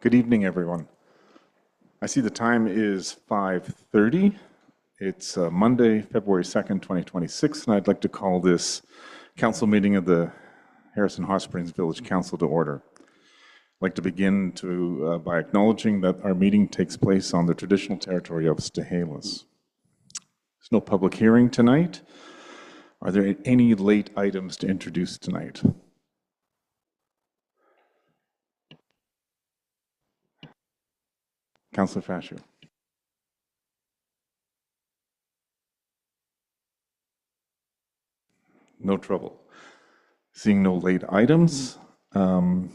Good evening, everyone. I see the time is 5:30. It's Monday, February 2nd, 2026, and I'd like to call this council meeting of the Harrison Hot Springs Village Council to order. I'd like to begin by acknowledging that our meeting takes place on the traditional territory of Stahelis. There's no public hearing tonight. Are there any late items to introduce tonight? Councillor Fascio. No trouble. Seeing no late items, go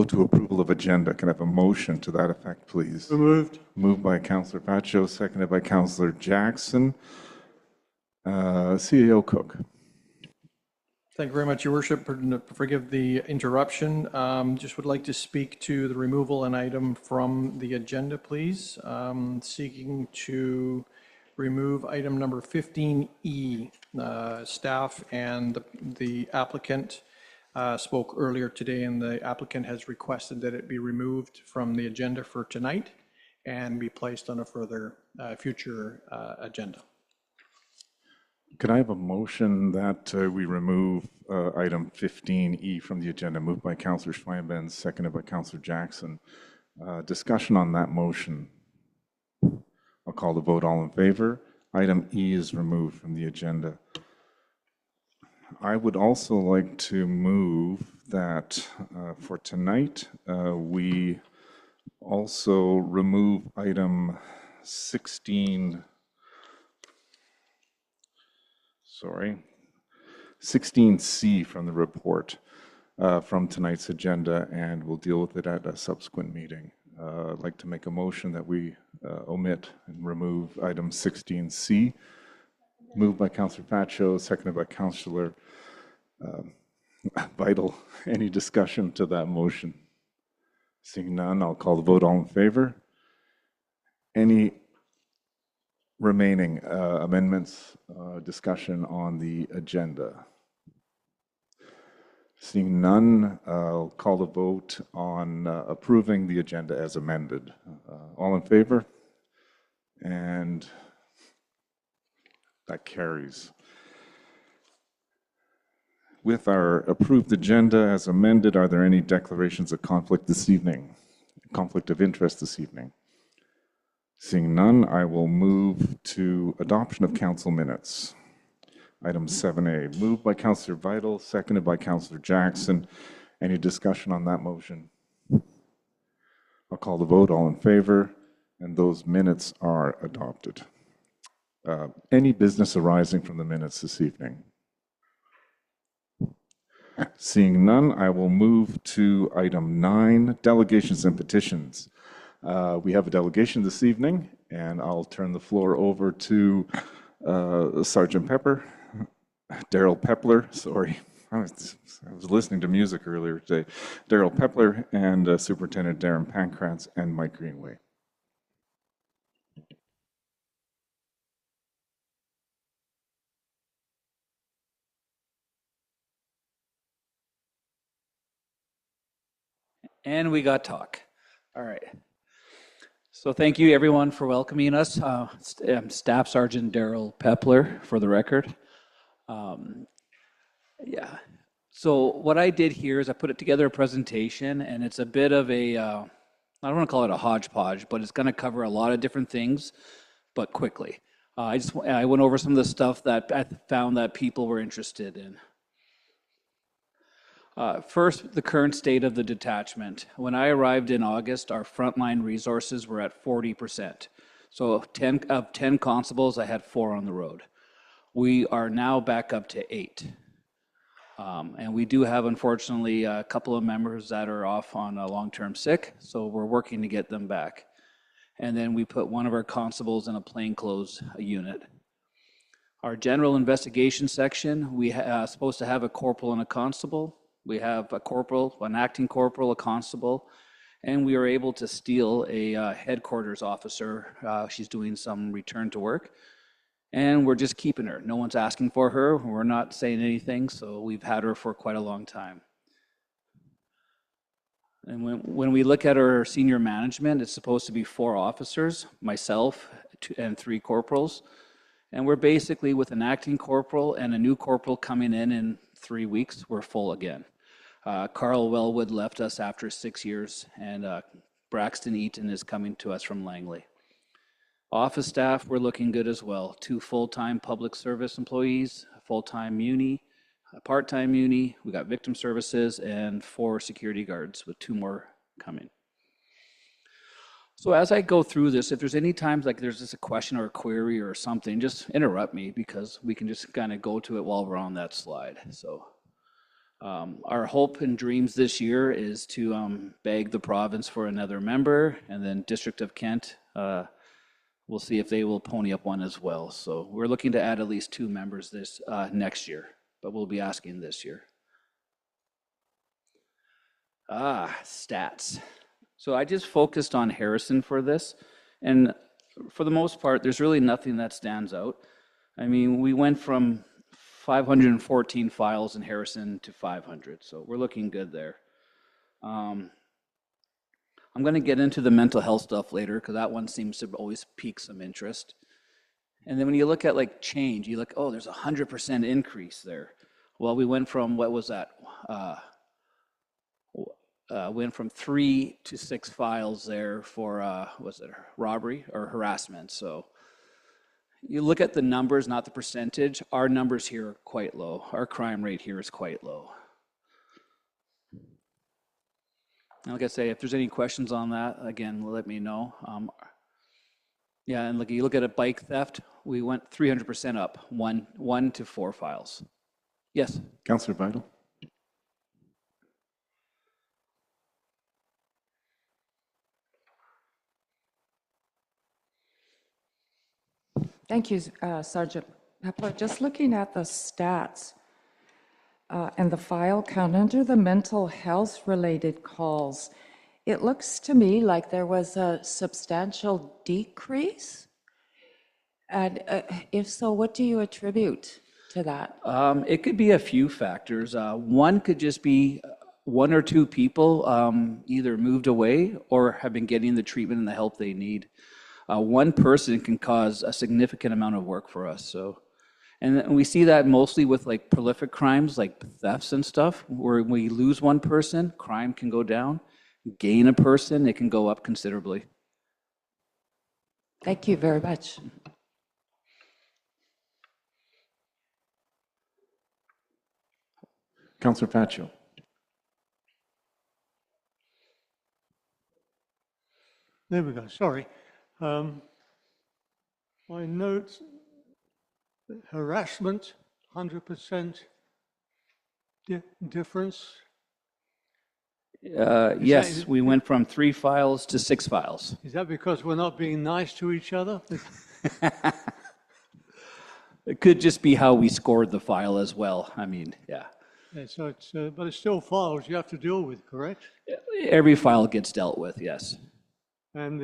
to approval of agenda. Can I have a motion to that effect, please? So moved. Moved by Councillor Fascio, seconded by Councillor Jackson. CAO Cook. Thank you very much, Your Worship. Forgive the interruption. Just would like to speak to the removal an item from the agenda, please. Seeking to remove item number 15E. Staff and the applicant spoke earlier today, and the applicant has requested that it be removed from the agenda for tonight and be placed on a further future agenda. Could I have a motion that we remove item 15E from the agenda? Moved by Councillor Schweinben, seconded by Councillor Jackson. Discussion on that motion. I'll call the vote. All in favor? Item E is removed from the agenda. I would also like to move that for tonight, we also remove item 16C from the report from tonight's agenda, and we'll deal with it at a subsequent meeting. I'd like to make a motion that we omit and remove item 16C. Moved by Councillor Fascio, seconded by Councillor Vital. Any discussion to that motion? Seeing none, I'll call the vote. All in favor? Any remaining amendments, discussion on the agenda? Seeing none, I'll call the vote on approving the agenda as amended. All in favor? And that carries. With our approved agenda as amended, are there any declarations of conflict this evening? Conflict of interest this evening? Seeing none, I will move to adoption of council minutes. Item 7A, moved by Councillor Vital, seconded by Councillor Jackson. Any discussion on that motion? I'll call the vote. All in favor? And those minutes are adopted. Any business arising from the minutes this evening? Seeing none, I will move to item 9, delegations and petitions. We have a delegation this evening, and I'll turn the floor over to Sergeant Daryl Pepler, sorry. I was listening to music earlier today. Daryl Pepler and Superintendent Darren Pankratz and Mike Greenway. And we got talk. All right. So thank you everyone for welcoming us. Staff Sergeant Daryl Pepler for the record. Yeah. So what I did here is I put together a presentation, and it's a bit of a, I don't want to call it a hodgepodge, but it's going to cover a lot of different things, but quickly. I went over some of the stuff that I found that people were interested in. First, the current state of the detachment. When I arrived in August, our frontline resources were at 40%. So of 10 constables, I had 4 on the road. We are now back up to 8. And we do have, unfortunately, a couple of members that are off on a long-term sick, so we're working to get them back. And then we put one of our constables in a plainclothes unit. Our general investigation section, we are supposed to have a corporal and a constable. We have a corporal, an acting corporal, a constable, and we were able to steal a headquarters officer. She's doing some return to work, and we're just keeping her. No one's asking for her. We're not saying anything, so we've had her for quite a long time. And when we look at our senior management, it's supposed to be 4 officers, myself, and 3 corporals. And we're basically with an acting corporal and a new corporal coming in 3 weeks, we're full again. Carl Wellwood left us after 6 years, and Braxton Eaton is coming to us from Langley. Office staff, we're looking good as well. 2 full-time public service employees, a full-time muni, a part-time muni, we got victim services, and 4 security guards with 2 more coming. So as I go through this, if there's any times like there's just a question or a query or something, just interrupt me because we can just kind of go to it while we're on that slide. So our hope and dreams this year is to beg the province for another member, and then District of Kent, we'll see if they will pony up one as well. So we're looking to add at least 2 members this next year, but we'll be asking this year. Stats. So I just focused on Harrison for this, and for the most part, there's really nothing that stands out. I mean, we went from 514 files in Harrison to 500, so we're looking good there. I'm going to get into the mental health stuff later because that one seems to always pique some interest. And then when you look at like change, you look, oh, there's a 100% increase there. Well, we went from, what was that? Went from 3 to 6 files there for, was it robbery or harassment? So you look at the numbers, not the percentage. Our numbers here are quite low. Our crime rate here is quite low. And like I say, if there's any questions on that, again, let me know. Yeah, and you look at a bike theft, we went 300% up, 1 to 4 files. Yes? Councillor Vital? Thank you, Sergeant Pepler. Just looking at the stats and the file count under the mental health related calls, it looks to me like there was a substantial decrease. And if so, what do you attribute to that? It could be a few factors. One could just be 1 or 2 people either moved away or have been getting the treatment and the help they need. One person can cause a significant amount of work for us. So, and we see that mostly with like prolific crimes, like thefts and stuff, where we lose one person, crime can go down. Gain a person, it can go up considerably. Thank you very much. Councillor Pacho? There we go, sorry. I note that harassment, 100% difference. Yes, we went from 3 files to 6 files. Is that because we're not being nice to each other? It could just be how we scored the file as well. I mean, yeah. Yeah, so it's, but it's still files you have to deal with, correct? Every file gets dealt with, yes. And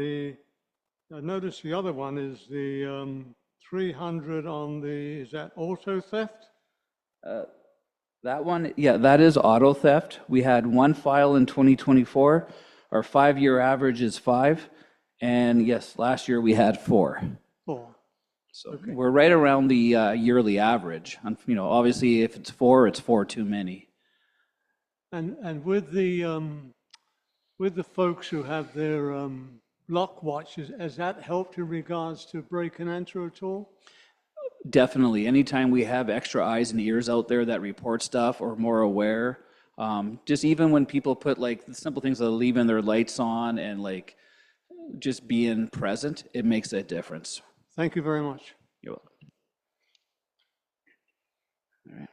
I noticed the other one is the 300 on the, is that auto theft? That one, yeah, that is auto theft. We had 1 file in 2024. Our 5-year average is 5. And yes, last year we had 4. 4. So Okay. we're right around the yearly average. And, you know, obviously if it's 4, it's 4 too many. And with the folks who have their block watches, has that helped in regards to break and enter at all? Definitely. Anytime we have extra eyes and ears out there that report stuff or more aware, just even when people put like the simple things like leaving their lights on and like just being present, it makes a difference. Thank you very much. You're welcome. All right.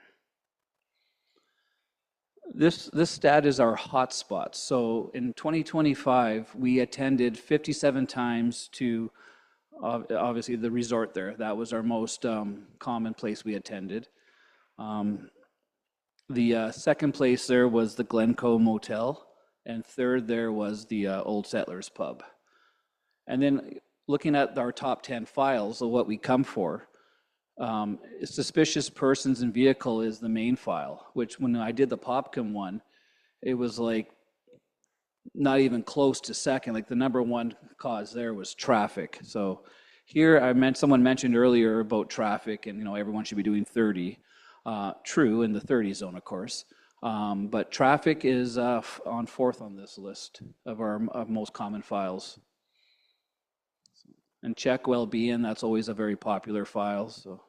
This stat is our hotspots. So in 2025, we attended 57 times to obviously the resort there. That was our most common place we attended. The second place there was the Glencoe Motel, and third there was the Old Settlers Pub. And then looking at our top 10 files of what we come for, suspicious persons and vehicle is the main file, which when I did the Popcom one, it was like not even close to second. Like the number one cause there was traffic. So here, someone mentioned earlier about traffic, and everyone should be doing 30. True, in the 30 zone, of course. But traffic is on fourth on this list of our most common files. And check well-being, that's always a very popular file. So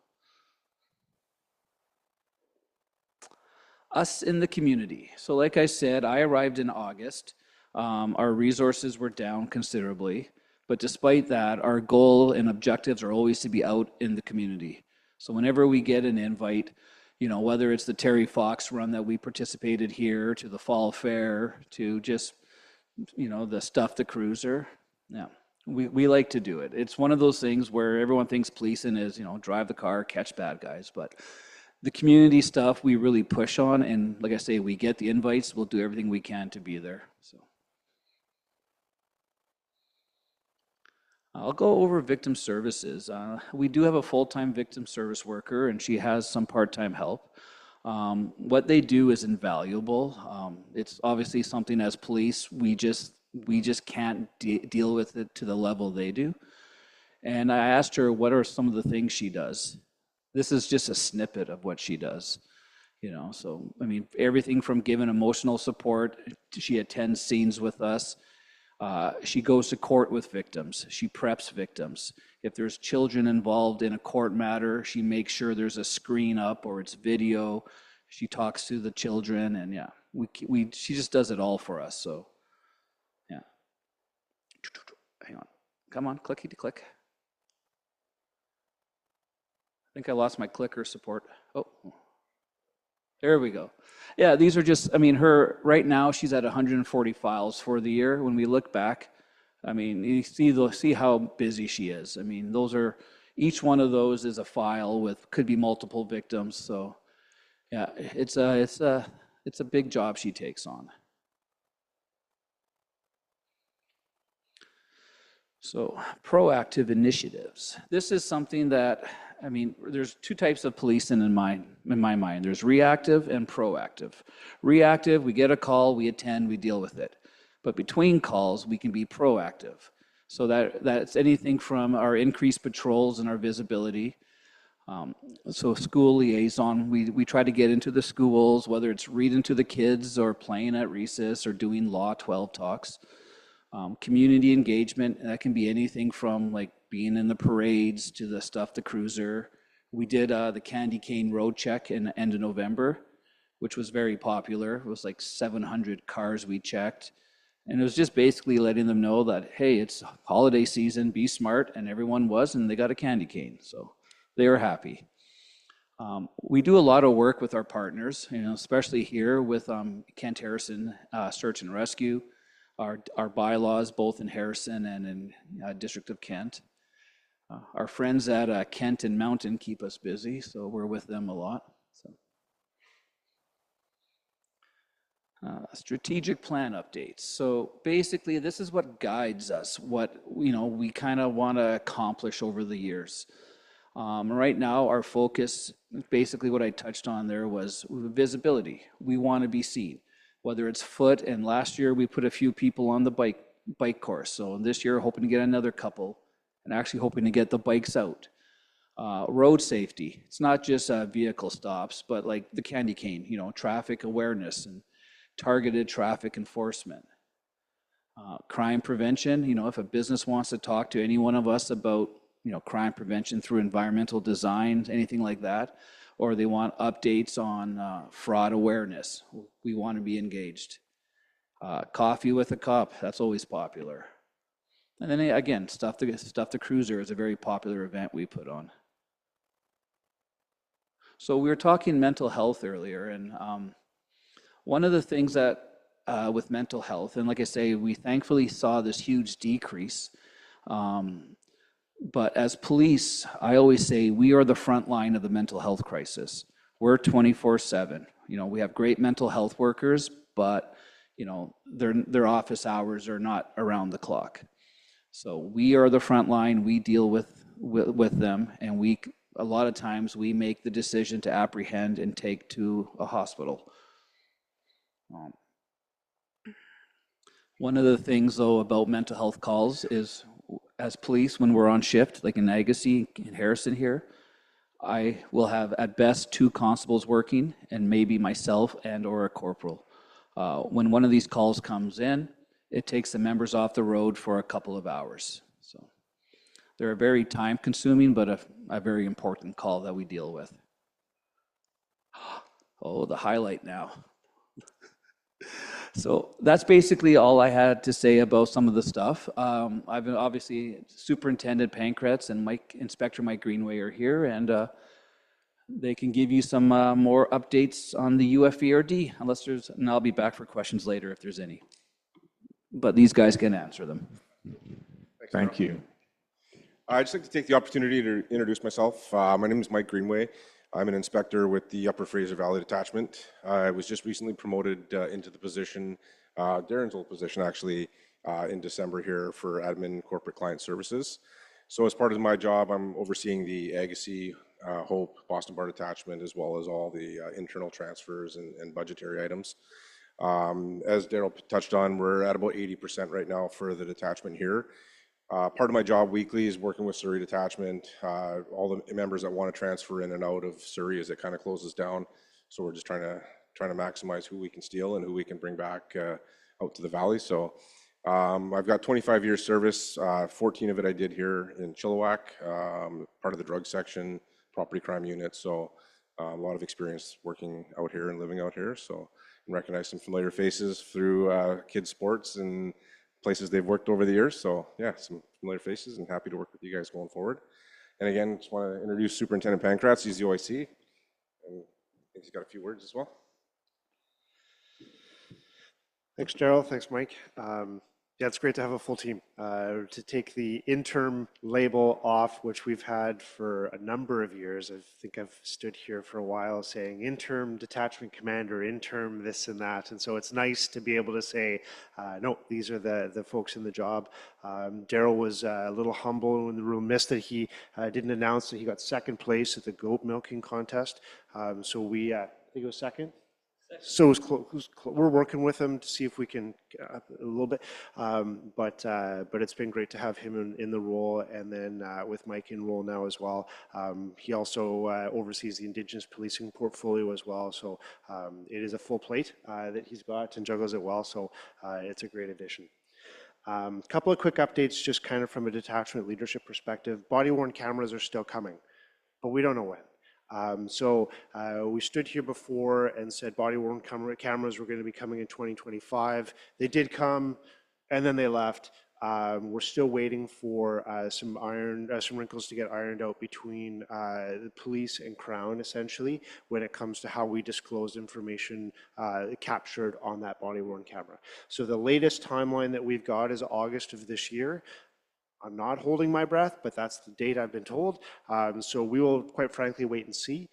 us in the community. So like I said, I arrived in August. Our resources were down considerably, but despite that, our goal and objectives are always to be out in the community. So whenever we get an invite, whether it's the Terry Fox run that we participated here, to the fall fair, to just, the Stuff the Cruiser, yeah, we like to do it. It's one of those things where everyone thinks policing is, drive the car, catch bad guys, but the community stuff we really push on, and like I say, we get the invites, we'll do everything we can to be there. So I'll go over victim services. We do have a full-time victim service worker, and she has some part-time help. What they do is invaluable. It's obviously something as police, we just can't deal with it to the level they do. And I asked her, what are some of the things she does? This is just a snippet of what she does. So, everything from giving emotional support, she attends scenes with us. She goes to court with victims. She preps victims. If there's children involved in a court matter, she makes sure there's a screen up or it's video. She talks to the children, and yeah, she just does it all for us. So, yeah. Hang on. Come on, clicky to click. I think I lost my clicker support. Oh, there we go. Yeah, these are just, her, right now, she's at 140 files for the year. When we look back, you see how busy she is. Each one of those is a file with, could be multiple victims. So yeah, it's a big job she takes on. So proactive initiatives. This is something that, there's two types of policing in my mind. There's reactive and proactive. Reactive, we get a call, we attend, we deal with it. But between calls, we can be proactive. So that's anything from our increased patrols and our visibility. So school liaison, we try to get into the schools, whether it's reading to the kids or playing at recess or doing Law 12 talks. Community engagement, that can be anything from like being in the parades to the Stuff the Cruiser. We did the Candy Cane Road Check in the end of November, which was very popular. It was like 700 cars we checked. And it was just basically letting them know that, hey, it's holiday season, be smart, and everyone was, and they got a candy cane. So they were happy. We do a lot of work with our partners, especially here with Kent Harrison Search and Rescue. Our bylaws, both in Harrison and in District of Kent. Our friends at Kent and Mountain keep us busy, so we're with them a lot. So. Strategic plan updates. So basically, this is what guides us, what we kind of want to accomplish over the years. Right now, our focus, basically what I touched on there, was visibility. We want to be seen. Whether it's foot, and last year we put a few people on the bike course. So this year, hoping to get another couple, and actually hoping to get the bikes out. Road safety. It's not just vehicle stops, but like the candy cane, traffic awareness and targeted traffic enforcement. Crime prevention. If a business wants to talk to any one of us about, crime prevention through environmental design, anything like that, or they want updates on fraud awareness, we want to be engaged. Coffee with a cop, that's always popular. And then again, Stuff the Cruiser is a very popular event we put on. So we were talking mental health earlier, and one of the things that with mental health, and like I say, we thankfully saw this huge decrease. But as police, I always say we are the front line of the mental health crisis. We're 24/7. We have great mental health workers, but their office hours are not around the clock. So we are the front line. We deal with them, and a lot of times we make the decision to apprehend and take to a hospital. One of the things, though, about mental health calls is, as police, when we're on shift, like in Agassiz, in Harrison here, I will have at best 2 constables working and maybe myself and or a corporal. When one of these calls comes in, it takes the members off the road for a couple of hours. So they're a very time consuming, but a very important call that we deal with. Oh, the highlight now. So that's basically all I had to say about some of the stuff. I've been obviously Superintendent Pankratz and Inspector Mike Greenway are here, and they can give you some more updates on the UFERD, and I'll be back for questions later if there's any. But these guys can answer them. Thank you. I'd just like to take the opportunity to introduce myself. My name is Mike Greenway. I'm an inspector with the Upper Fraser Valley Detachment. I was just recently promoted into the position, Darren's old position actually, in December here for admin corporate client services. So as part of my job, I'm overseeing the Agassiz, Hope, Boston Bar Detachment, as well as all the internal transfers and budgetary items. As Daryl touched on, we're at about 80% right now for the detachment here. Part of my job weekly is working with Surrey Detachment, all the members that want to transfer in and out of Surrey as it kind of closes down. So we're just trying to maximize who we can steal and who we can bring back out to the valley. So I've got 25 years service, 14 of it I did here in Chilliwack, part of the drug section, property crime unit. So a lot of experience working out here and living out here. So I recognize some familiar faces through kids' sports and places they've worked over the years. So yeah, some familiar faces, and happy to work with you guys going forward. And again, just want to introduce Superintendent Pankratz. He's the OIC, and I think he's got a few words as well. Thanks, Daryl. Thanks, Mike. Yeah, it's great to have a full team. To take the interim label off, which we've had for a number of years. I think I've stood here for a while saying interim detachment commander, interim this and that. And so it's nice to be able to say, no, these are the folks in the job. Daryl was a little humble in the room, missed that he didn't announce that he got second place at the goat milking contest. So we, I think it was second. So it was we're working with him to see if we can get up a little bit, but it's been great to have him in the role, and then with Mike in role now as well. He also oversees the Indigenous policing portfolio as well, so it is a full plate that he's got and juggles it well, so it's a great addition. A couple of quick updates just kind of from a detachment leadership perspective. Body-worn cameras are still coming, but we don't know when. So we stood here before and said body-worn cameras were going to be coming in 2025. They did come, and then they left. We're still waiting for some wrinkles to get ironed out between the police and Crown, essentially, when it comes to how we disclose information captured on that body-worn camera. So the latest timeline that we've got is August of this year. I'm not holding my breath, but that's the date I've been told. So we will, quite frankly, wait and see.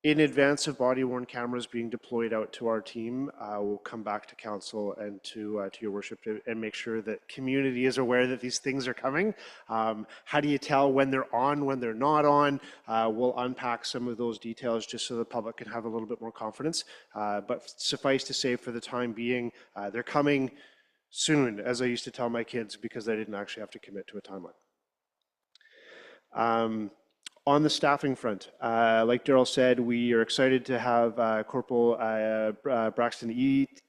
In advance of body-worn cameras being deployed out to our team, we'll come back to council and to your worship and make sure that community is aware that these things are coming. How do you tell when they're on, when they're not on? We'll unpack some of those details just so the public can have a little bit more confidence. But suffice to say, for the time being, they're coming soon, as I used to tell my kids, because I didn't actually have to commit to a timeline. On the staffing front, like Daryl said, we are excited to have Corporal Braxton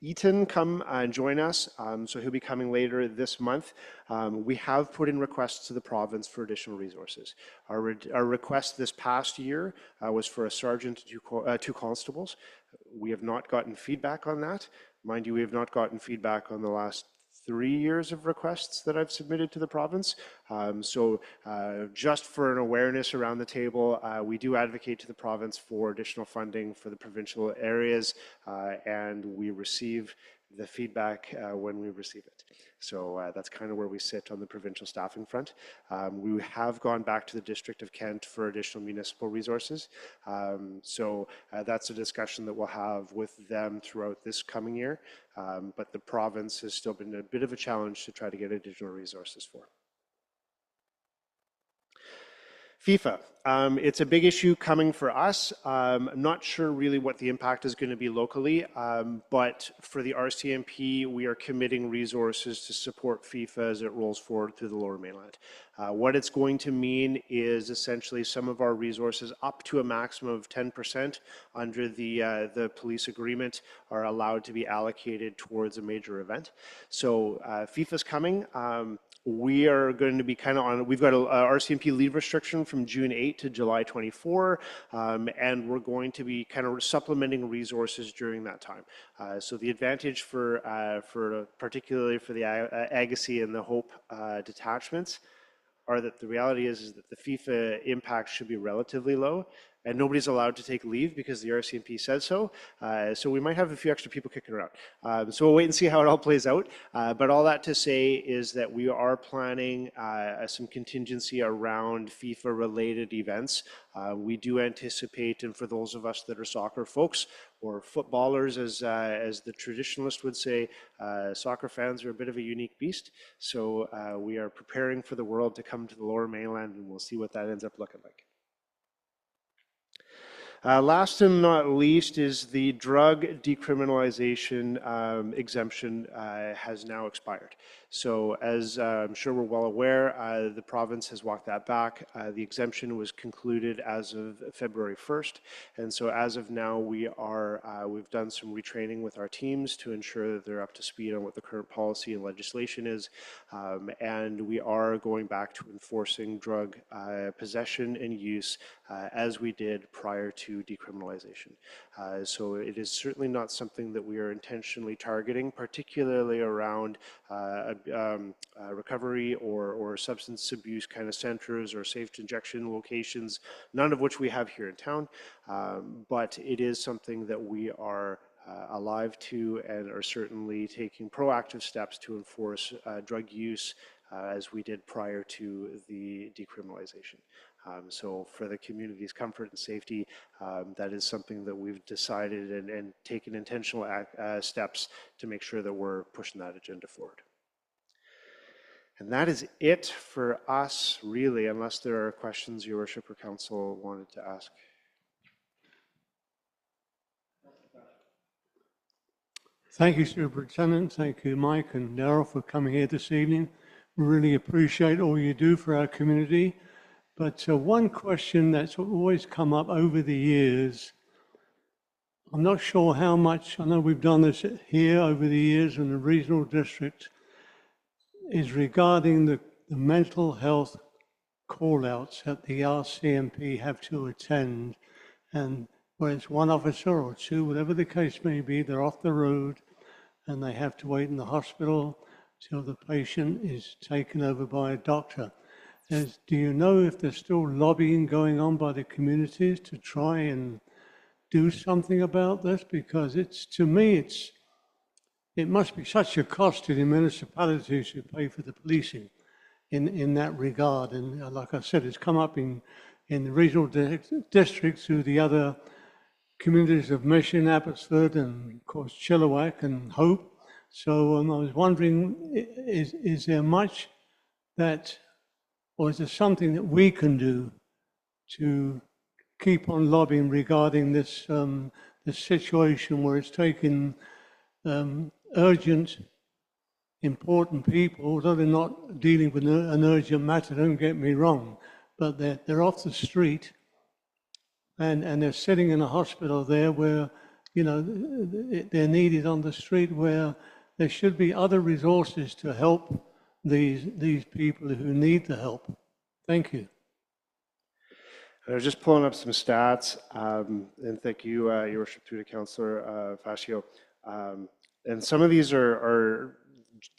Eaton come and join us. So he'll be coming later this month. We have put in requests to the province for additional resources. Our request this past year was for a sergeant and two constables. We have not gotten feedback on that. Mind you, we have not gotten feedback on the last 3 years of requests that I've submitted to the province. So just for an awareness around the table, we do advocate to the province for additional funding for the provincial areas, and we receive the feedback when we receive it. So that's kind of where we sit on the provincial staffing front. We have gone back to the District of Kent for additional municipal resources. So that's a discussion that we'll have with them throughout this coming year. But the province has still been a bit of a challenge to try to get additional resources for. FIFA. It's a big issue coming for us. I'm not sure really what the impact is going to be locally, but for the RCMP, we are committing resources to support FIFA as it rolls forward through the Lower Mainland. What it's going to mean is essentially some of our resources, up to a maximum of 10% under the police agreement, are allowed to be allocated towards a major event. So FIFA's coming. We are going to be kind of on, we've got a RCMP leave restriction from June 8 to July 24, and we're going to be kind of supplementing resources during that time. So the advantage for particularly for the Agassiz and the Hope detachments are that the reality is that the FIFA impact should be relatively low, and nobody's allowed to take leave because the RCMP says so. So we might have a few extra people kicking around. So we'll wait and see how it all plays out. But all that to say is that we are planning some contingency around FIFA-related events. We do anticipate, and for those of us that are soccer folks or footballers, as the traditionalist would say, soccer fans are a bit of a unique beast. So we are preparing for the world to come to the Lower Mainland, and we'll see what that ends up looking like. Last and not least is the drug decriminalization exemption has now expired. So as I'm sure we're well aware, the province has walked that back. The exemption was concluded as of February 1st. And so as of now, we've done some retraining with our teams to ensure that they're up to speed on what the current policy and legislation is. And we are going back to enforcing drug possession and use as we did prior to decriminalization. So it is certainly not something that we are intentionally targeting, particularly around recovery or substance abuse kind of centers or safe injection locations, none of which we have here in town. But it is something that we are alive to and are certainly taking proactive steps to enforce drug use as we did prior to the decriminalization. So for the community's comfort and safety, that is something that we've decided and taken intentional steps to make sure that we're pushing that agenda forward. And that is it for us, really, unless there are questions Your Worship or Council wanted to ask. Thank you, Superintendent. Thank you, Mike and Daryl, for coming here this evening. We really appreciate all you do for our community. But one question that's always come up over the years, I'm not sure how much, I know we've done this here over the years in the regional district, is regarding the mental health call-outs that the RCMP have to attend. And where it's one officer or two, whatever the case may be, they're off the road and they have to wait in the hospital till the patient is taken over by a doctor. Do you know if there's still lobbying going on by the communities to try and do something about this? Because to me, it must be such a cost to the municipalities who pay for the policing in that regard. And like I said, it's come up in the regional districts through the other communities of Mission, Abbotsford, and of course Chilliwack and Hope. So I was wondering, is there much that, or is there something that we can do to keep on lobbying regarding this situation where it's taken urgent, important people, although they're not dealing with an urgent matter, don't get me wrong, but they're off the street and they're sitting in a hospital there where, you know, they're needed on the street, where there should be other resources to help these people who need the help. Thank you. I was just pulling up some stats, and thank you, Your Worship, through to Councillor Fascio. And some of these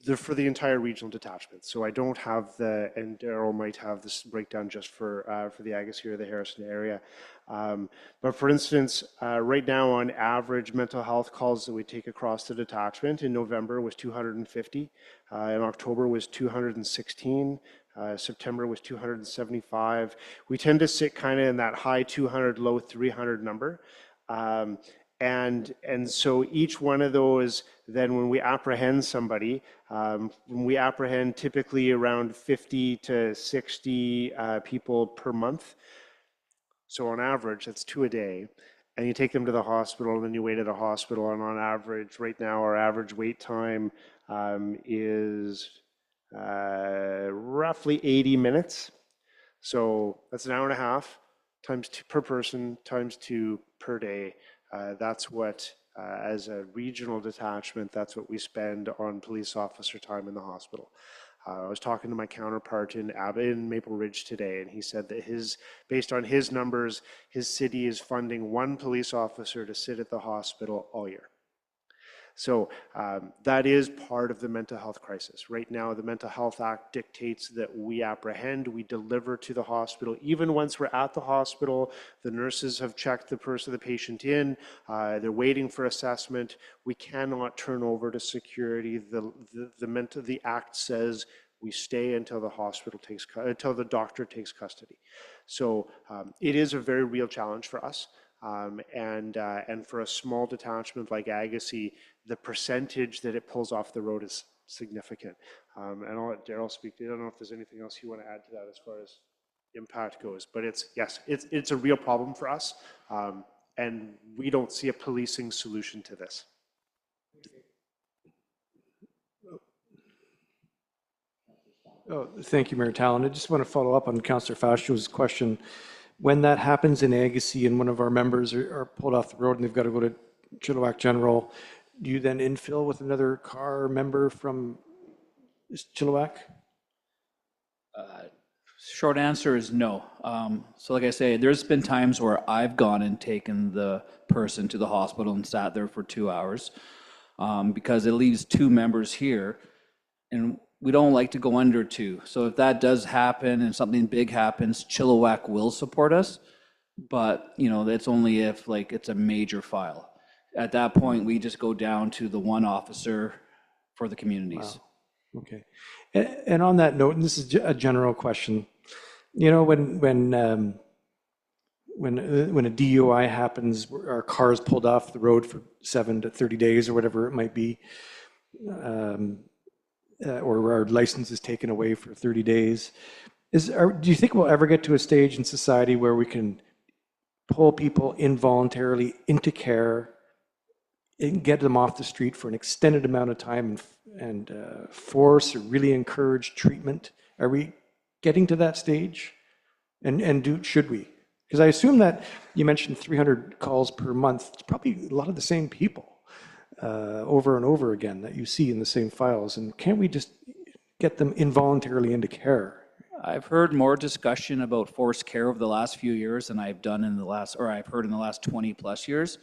they're for the entire regional detachment. So I don't have and Daryl might have this breakdown just for the Agassiz or the Harrison area. But for instance, right now on average, mental health calls that we take across the detachment in November was 250. In October was 216. September was 275. We tend to sit kind of in that high 200, low 300 number. And so each one of those, then when we apprehend somebody, when we apprehend typically around 50 to 60 people per month. So on average, that's 2 a day. And you take them to the hospital, and then you wait at a hospital. And on average, right now, our average wait time is roughly 80 minutes. So that's an hour and a half times 2 per person times 2 per day. That's what, as a regional detachment, that's what we spend on police officer time in the hospital. I was talking to my counterpart in Maple Ridge today, and he said that based on his numbers, his city is funding 1 police officer to sit at the hospital all year. So that is part of the mental health crisis. Right now, the Mental Health Act dictates that we apprehend, we deliver to the hospital. Even once we're at the hospital, the nurses have checked the patient in, they're waiting for assessment. We cannot turn over to security. The act says we stay until until the doctor takes custody. So it is a very real challenge for us. And for a small detachment like Agassiz, the percentage that it pulls off the road is significant. And I'll let Daryl speak to it. I don't know if there's anything else you want to add to that as far as impact goes, but it's a real problem for us. And we don't see a policing solution to this. Oh, thank you, Mayor Talon. I just want to follow up on Councillor Fascio's question. When that happens in Agassiz and one of our members are pulled off the road and they've got to go to Chilliwack General, do you then infill with another car member from Chilliwack? Short answer is no. So like I say, there's been times where I've gone and taken the person to the hospital and sat there for 2 hours because it leaves 2 members here, and we don't like to go under 2. So if that does happen and something big happens, Chilliwack will support us, but that's only if like it's a major file. At that point, we just go down to the 1 officer for the communities. Wow. Okay. And on that note, and this is a general question, when a DUI happens, our car is pulled off the road for 7 to 30 days or whatever it might be, or our license is taken away for 30 days. Do you think we'll ever get to a stage in society where we can pull people involuntarily into care and get them off the street for an extended amount of time and force or really encourage treatment? Are we getting to that stage? And should we? Because I assume that you mentioned 300 calls per month. It's probably a lot of the same people over and over again that you see in the same files. And can't we just get them involuntarily into care? I've heard more discussion about forced care over the last few years than I've heard in the last 20 plus years.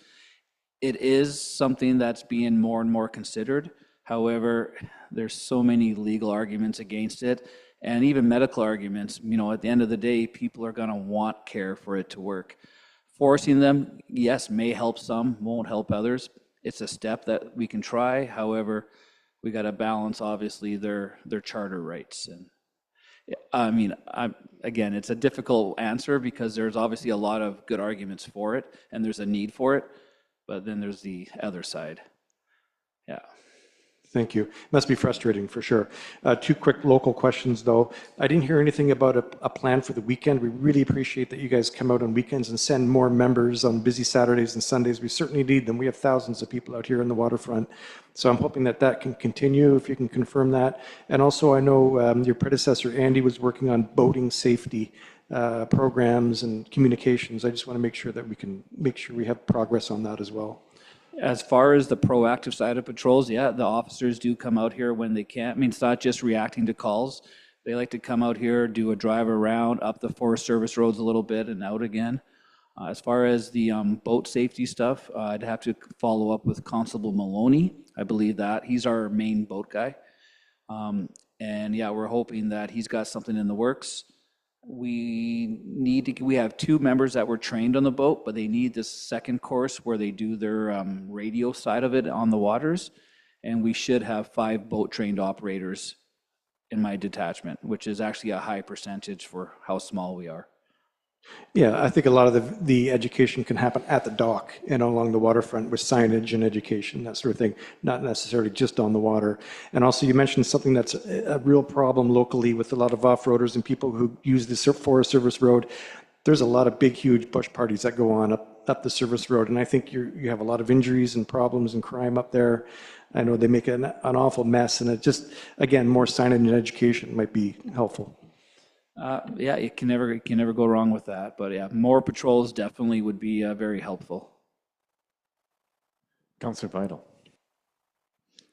It is something that's being more and more considered. However, there's so many legal arguments against it and even medical arguments. At the end of the day, people are going to want care for it to work. Forcing them, yes, may help some, won't help others. It's a step that we can try. However, we got to balance, obviously, their charter rights. And again, it's a difficult answer because there's obviously a lot of good arguments for it and there's a need for it. But then there's the other side. Yeah. Thank you. Must be frustrating for sure. 2 quick local questions though. I didn't hear anything about a plan for the weekend. We really appreciate that you guys come out on weekends and send more members on busy Saturdays and Sundays. We certainly need them. We have thousands of people out here in the waterfront. So I'm hoping that can continue, if you can confirm that. And also I know your predecessor, Andy, was working on boating safety programs and communications. I just want to make sure that we have progress on that as well. As far as the proactive side of patrols, yeah, the officers do come out here when they can. It's not just reacting to calls. They like to come out here, do a drive around, up the Forest Service roads a little bit and out again. As far as the boat safety stuff, I'd have to follow up with Constable Maloney. I believe that he's our main boat guy. And yeah, we're hoping that he's got something in the works. We have 2 members that were trained on the boat, but they need this second course where they do their radio side of it on the waters. And we should have 5 boat trained operators in my detachment, which is actually a high percentage for how small we are. Yeah, I think a lot of the education can happen at the dock and along the waterfront with signage and education, that sort of thing, not necessarily just on the water. And also, you mentioned something that's a real problem locally with a lot of off-roaders and people who use the Forest Service Road. There's a lot of big, huge bush parties that go on up the service road, and I think you have a lot of injuries and problems and crime up there. I know they make an awful mess, and it just, again, more signage and education might be helpful. Yeah, you can never go wrong with that. But yeah, more patrols definitely would be very helpful. Councillor Vital.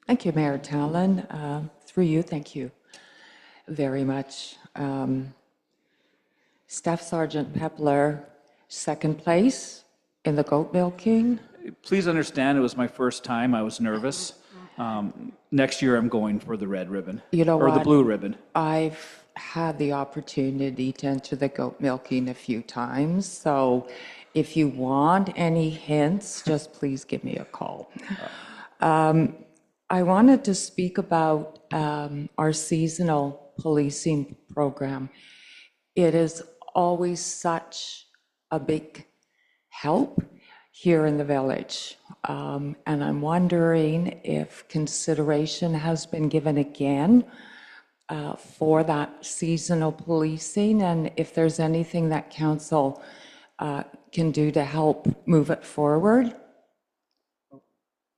Thank you, Mayor Talon. Through you, thank you very much. Staff Sergeant Pepler, second place in the goat milking. Please understand, it was my first time. I was nervous. Next year, I'm going for the red ribbon. You know or the what? blue ribbon. I've had the opportunity to enter the goat milking a few times, so if you want any hints, just please give me a call. I wanted to speak about our seasonal policing program. It is always such a big help here in the village. And I'm wondering if consideration has been given again for that seasonal policing, and if there's anything that council can do to help move it forward.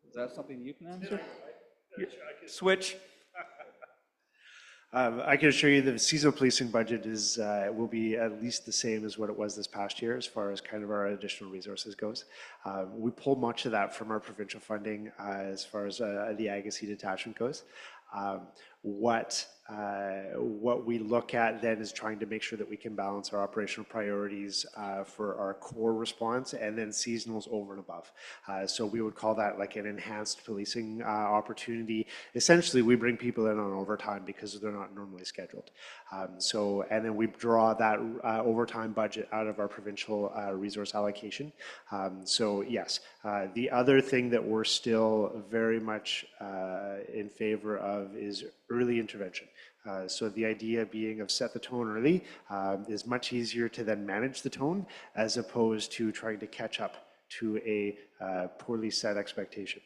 Is that something you can answer? Switch. I can assure you the seasonal policing budget will be at least the same as what it was this past year as far as kind of our additional resources goes. We pull much of that from our provincial funding as far as the Agassiz detachment goes. What we look at then is trying to make sure that we can balance our operational priorities for our core response and then seasonals over and above. So we would call that like an enhanced policing opportunity. Essentially, we bring people in on overtime because they're not normally scheduled. And then we draw that overtime budget out of our provincial resource allocation. So yes, the other thing that we're still very much in favor of is early intervention. So the idea being of set the tone early is much easier to then manage the tone as opposed to trying to catch up to a poorly set expectation.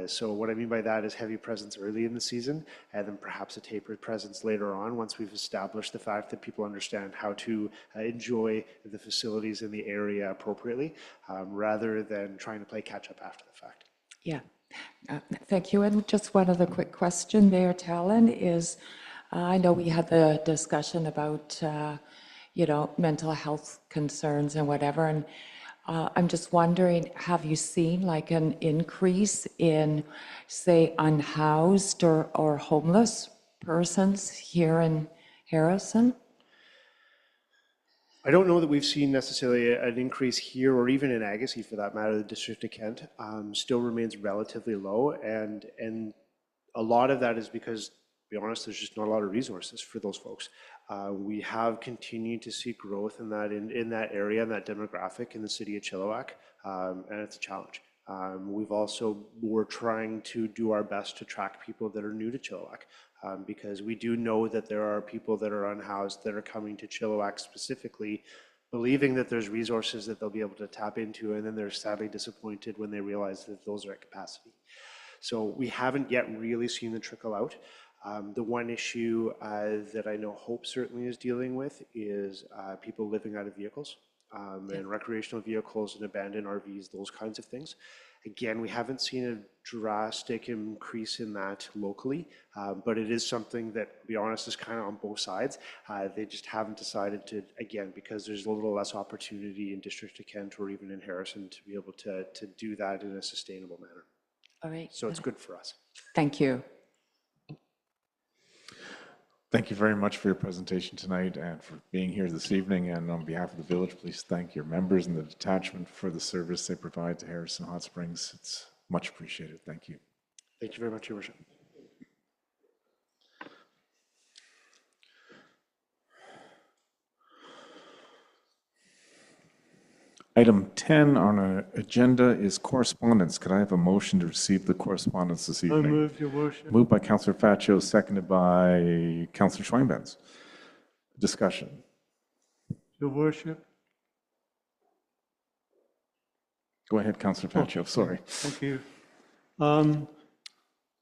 So what I mean by that is heavy presence early in the season and then perhaps a tapered presence later on once we've established the fact that people understand how to enjoy the facilities in the area appropriately rather than trying to play catch up after the fact. Yeah, thank you. And just one other quick question there, Talon, is I know we had the discussion about, mental health concerns and whatever, and I'm just wondering, have you seen like an increase in, say, unhoused or homeless persons here in Harrison? I don't know that we've seen necessarily an increase here or even in Agassiz for that matter. The District of Kent still remains relatively low, and a lot of that is because, to be honest, there's just not a lot of resources for those folks. We have continued to see growth in that area, in that demographic in the city of Chilliwack, and it's a challenge. We're trying to do our best to track people that are new to Chilliwack. Because we do know that there are people that are unhoused that are coming to Chilliwack specifically, believing that there's resources that they'll be able to tap into, and then they're sadly disappointed when they realize that those are at capacity. So we haven't yet really seen the trickle out. The one issue that I know Hope certainly is dealing with is people living out of vehicles and recreational vehicles and abandoned RVs, those kinds of things. Again, we haven't seen a drastic increase in that locally, but it is something that, to be honest, is kind of on both sides. They just haven't decided to, again, because there's a little less opportunity in District of Kent or even in Harrison to be able to do that in a sustainable manner. All right. So it's good for us. Thank you. Thank you very much for your presentation tonight and for being here this evening. And on behalf of the village, please thank your members and the detachment for the service they provide to Harrison Hot Springs. It's much appreciated. Thank you. Thank you very much, Your Worship. Item 10 on our agenda is correspondence. Could I have a motion to receive the correspondence this So evening? moved, Your Worship. Moved by Councillor Faccio, seconded by Councillor Schweinbenz. Discussion. Your Worship, Go ahead, Councillor Faccio, sorry. Thank you.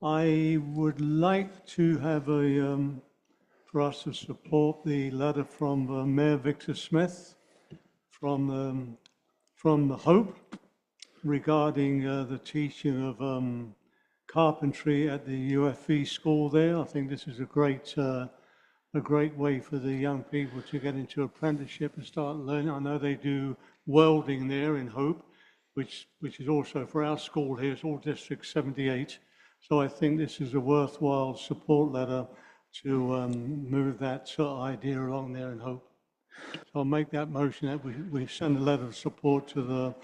I would like to have for us to support the letter from Mayor Victor Smith from Hope regarding the teaching of carpentry at the UFV school there. I think this is a great way for the young people to get into apprenticeship and start learning. I know they do welding there in Hope, which is also for our school here, it's all District 78. So I think this is a worthwhile support letter to move that sort of idea along there in Hope. So I'll make that motion that we send a letter of support to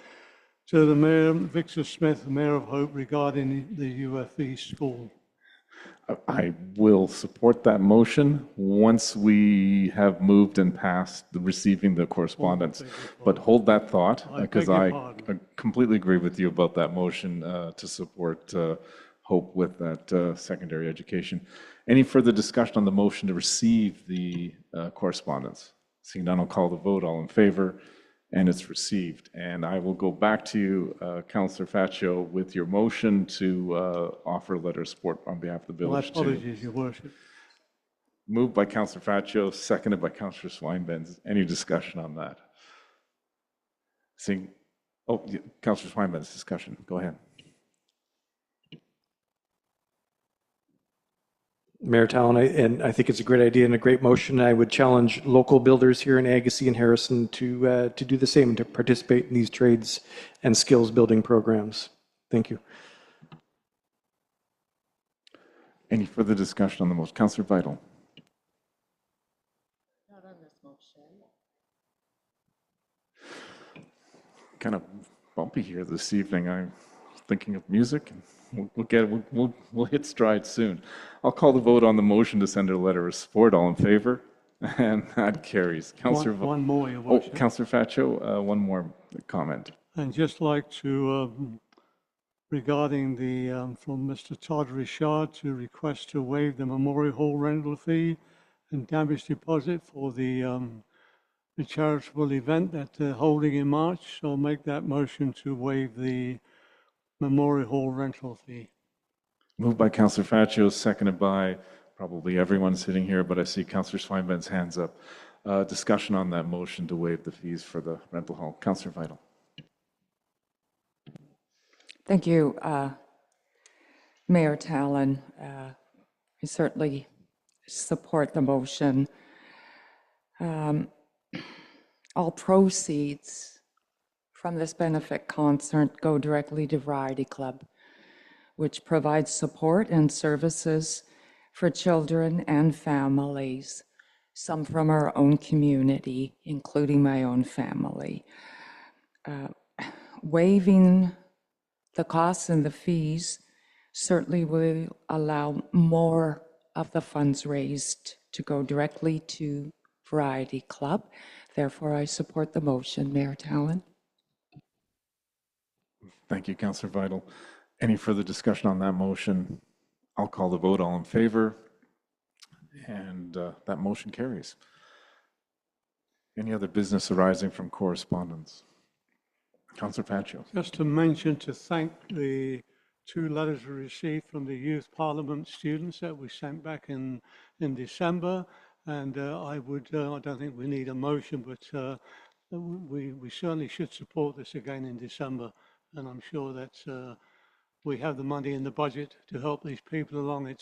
the Mayor, Victor Smith, the Mayor of Hope, regarding the UFE school. I will support that motion once we have moved and passed receiving the correspondence. But hold that thought, because I completely agree with you about that motion to support Hope with that secondary education. Any further discussion on the motion to receive the correspondence? Seeing none, I'll call the vote. All in favor? And it's received. And I will go back to you, Councillor Faccio, with your motion to offer a letter of support on behalf of the My village. apologies, Your Worship. Moved by Councillor Faccio, seconded by Councillor Swinebens. Any discussion on that? Seeing, Councillor Swinebens, discussion. Go ahead. Mayor Talon, and I think it's a great idea and a great motion. I would challenge local builders here in Agassiz and Harrison to do the same, to participate in these trades and skills building programs. Thank you. Any further discussion on the motion? Councillor Vital. Not on this motion. Kind of bumpy here this evening. I'm thinking of music. We'll get it. We'll hit stride soon. I'll call the vote on the motion to send a letter of support. All in favor? And that carries. Councillor. One more, Your Oh, Worship. Councillor Faccio, one more comment. And just like to, regarding from Mr. Todd Richard to request to waive the Memorial Hall rental fee and damage deposit for the charitable event that they're holding in March. So I'll make that motion to waive the Memorial Hall rental fee. Moved by Councillor Faccio, seconded by probably everyone sitting here, but I see Councillor Swineben's hands up. Discussion on that motion to waive the fees for the rental hall. Councillor Vital. Thank you, Mayor Talon. I certainly support the motion. All proceeds from this benefit concert go directly to Variety Club, which provides support and services for children and families, some from our own community, including my own family. Waiving the costs and the fees certainly will allow more of the funds raised to go directly to Variety Club. Therefore, I support the motion, Mayor Talon. Thank you, Councillor Vital. Any further discussion on that motion? I'll call the vote. All in favor? And that motion carries. Any other business arising from correspondence? Councillor Faccio. Just to mention, to thank the 2 letters we received from the Youth Parliament students that we sent back in December. And I don't think we need a motion, but we certainly should support this again in December. And I'm sure that we have the money in the budget to help these people along.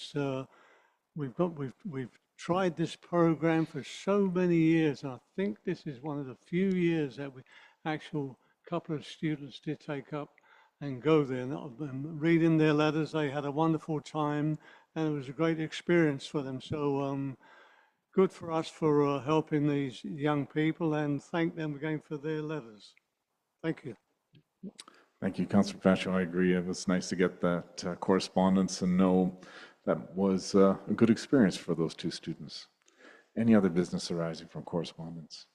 We've tried this program for so many years, and I think this is one of the few years that couple of students did take up and go there. And reading their letters, they had a wonderful time, and it was a great experience for them. So good for us for helping these young people, and thank them again for their letters. Thank you. Thank you, Councillor Faccio. I agree. It was nice to get that correspondence and know that was a good experience for those 2 students. Any other business arising from correspondence?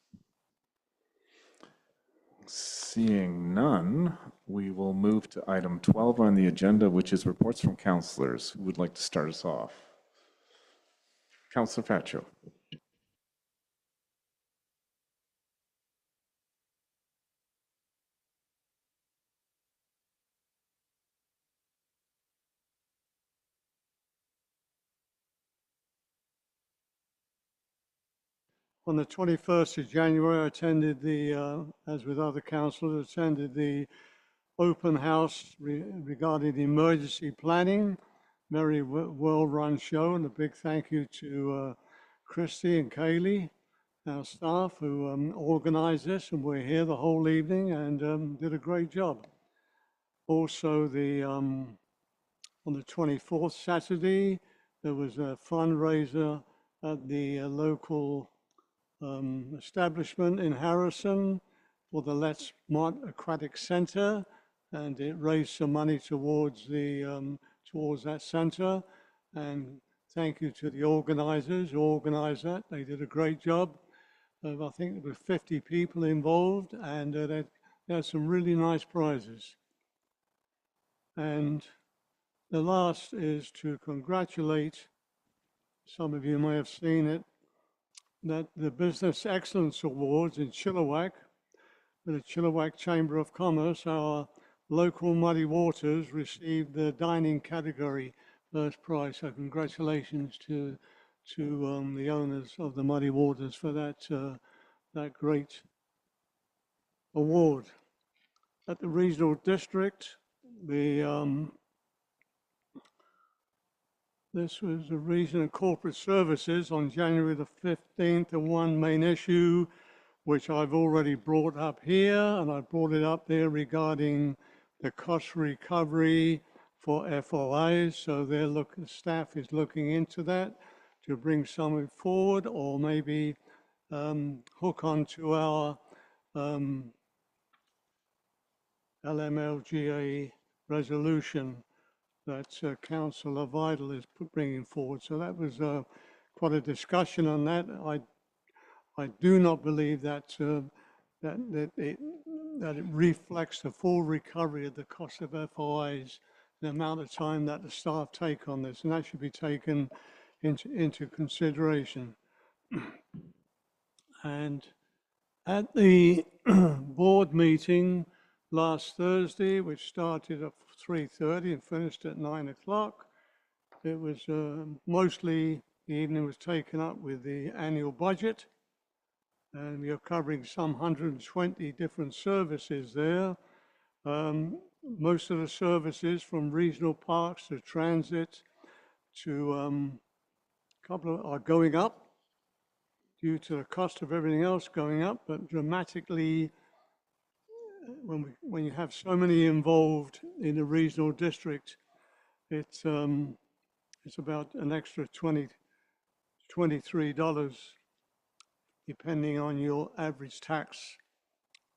Seeing none, we will move to item 12 on the agenda, which is reports from councillors. Who would like to start us off? Councillor Faccio. On the 21st of January, I attended as with other councillors, attended the open house regarding the emergency planning. Very well-run show, and a big thank you to Christy and Kaylee, our staff who organized this, and we're here the whole evening and did a great job. Also, on the 24th, Saturday, there was a fundraiser at the local establishment in Harrison for the Let's Mont Aquatic Center, and it raised some money towards that center. And thank you to the organizers who organized that. They did a great job. I think there were 50 people involved, and they had some really nice prizes. And the last is to congratulate, some of you may have seen it, that the Business Excellence Awards in Chilliwack, with the Chilliwack Chamber of Commerce, our local Muddy Waters received the dining category first prize. So congratulations to the owners of the Muddy Waters for that great award. At the regional district, this was the Region of Corporate Services on January the 15th, the one main issue which I've already brought up here, and I brought it up there regarding the cost recovery for FOIs. So the staff is looking into that to bring something forward, or maybe hook onto our LMLGA resolution that Councillor Vidal is bringing forward. So that was quite a discussion on that. I do not believe that it reflects the full recovery of the cost of FOIs, the amount of time that the staff take on this, and that should be taken into consideration. And at the board meeting last Thursday, which started at 3:30 and finished at 9 o'clock, it was mostly, the evening was taken up with the annual budget, and we are covering some 120 different services there. Most of the services, from regional parks to transit to a couple are going up due to the cost of everything else going up, but dramatically when you have so many involved in a regional district, it's about an extra $23 depending on your average tax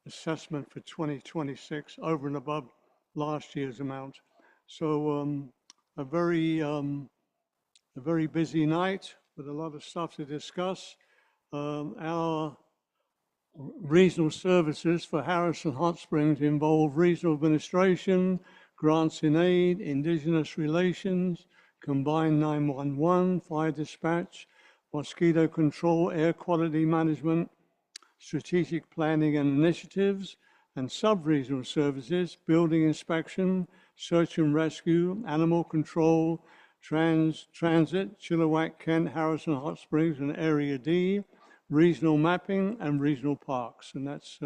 assessment for 2026 over and above last year's amount. So a very busy night with a lot of stuff to discuss. Our regional services for Harrison Hot Springs involve regional administration, grants in aid, Indigenous relations, combined 911, fire dispatch, mosquito control, air quality management, strategic planning and initiatives, and sub-regional services, building inspection, search and rescue, animal control, transit, Chilliwack, Kent, Harrison Hot Springs, and Area D, regional mapping, and regional parks. And that's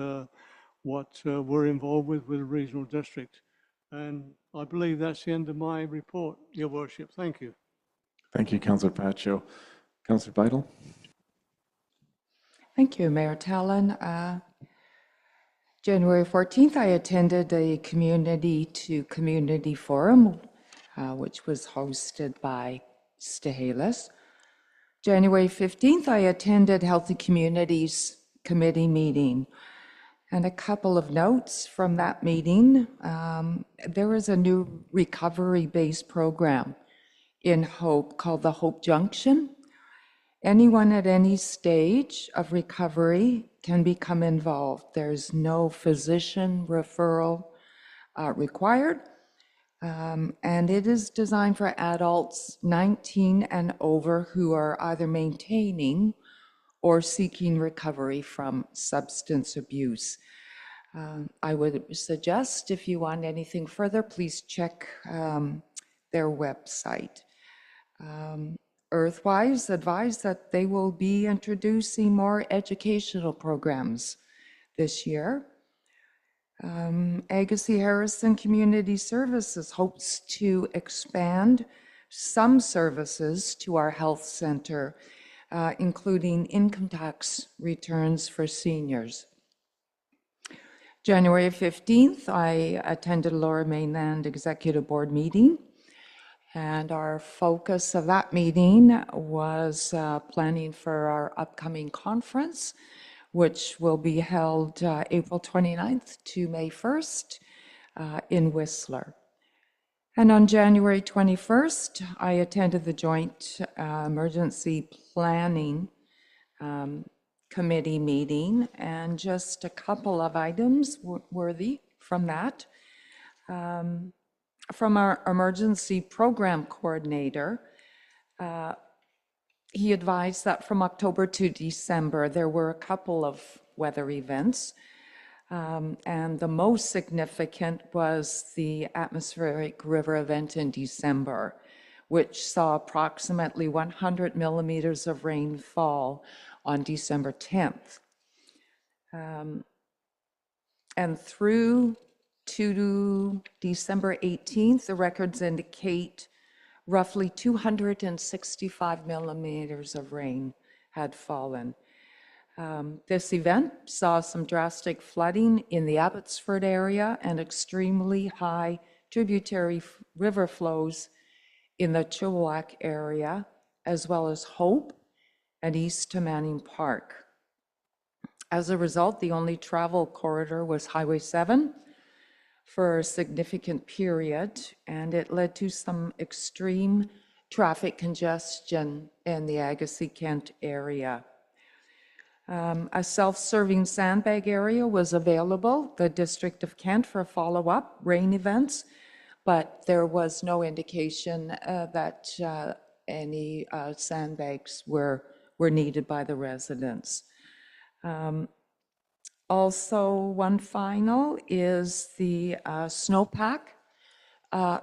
what we're involved with the regional district. And I believe that's the end of my report, Your Worship. Thank you. Thank you, Councillor Pacho. Councillor Vidal? Thank you, Mayor Talon. January 14th, I attended a community-to-community forum, which was hosted by Stehalis. January 15th, I attended Healthy Communities Committee meeting. And a couple of notes from that meeting. There is a new recovery-based program in Hope called the Hope Junction. Anyone at any stage of recovery can become involved. There's no physician referral required. And it is designed for adults 19 and over who are either maintaining or seeking recovery from substance abuse. I would suggest, if you want anything further, please check their website. Earthwise advised that they will be introducing more educational programs this year. Agassiz Harrison Community Services hopes to expand some services to our health center, including income tax returns for seniors. January 15th, I attended Lower Mainland Executive Board meeting, and our focus of that meeting was planning for our upcoming conference, which will be held April 29th to May 1st in Whistler. And on January 21st, I attended the Joint Emergency Planning Committee meeting, and just a couple of items worthy from that. From our emergency program coordinator, he advised that from October to December, there were a couple of weather events. And the most significant was the atmospheric river event in December, which saw approximately 100 millimeters of rainfall on December 10th. And through to December 18th, the records indicate roughly 265 millimeters of rain had fallen. This event saw some drastic flooding in the Abbotsford area and extremely high tributary river flows in the Chilliwack area, as well as Hope and east to Manning Park. As a result, the only travel corridor was Highway 7 for a significant period, and it led to some extreme traffic congestion in the Agassiz-Kent area. A self-serving sandbag area was available, the District of Kent, for follow-up rain events, but there was no indication that any sandbags were needed by the residents. Also, one final is the snowpack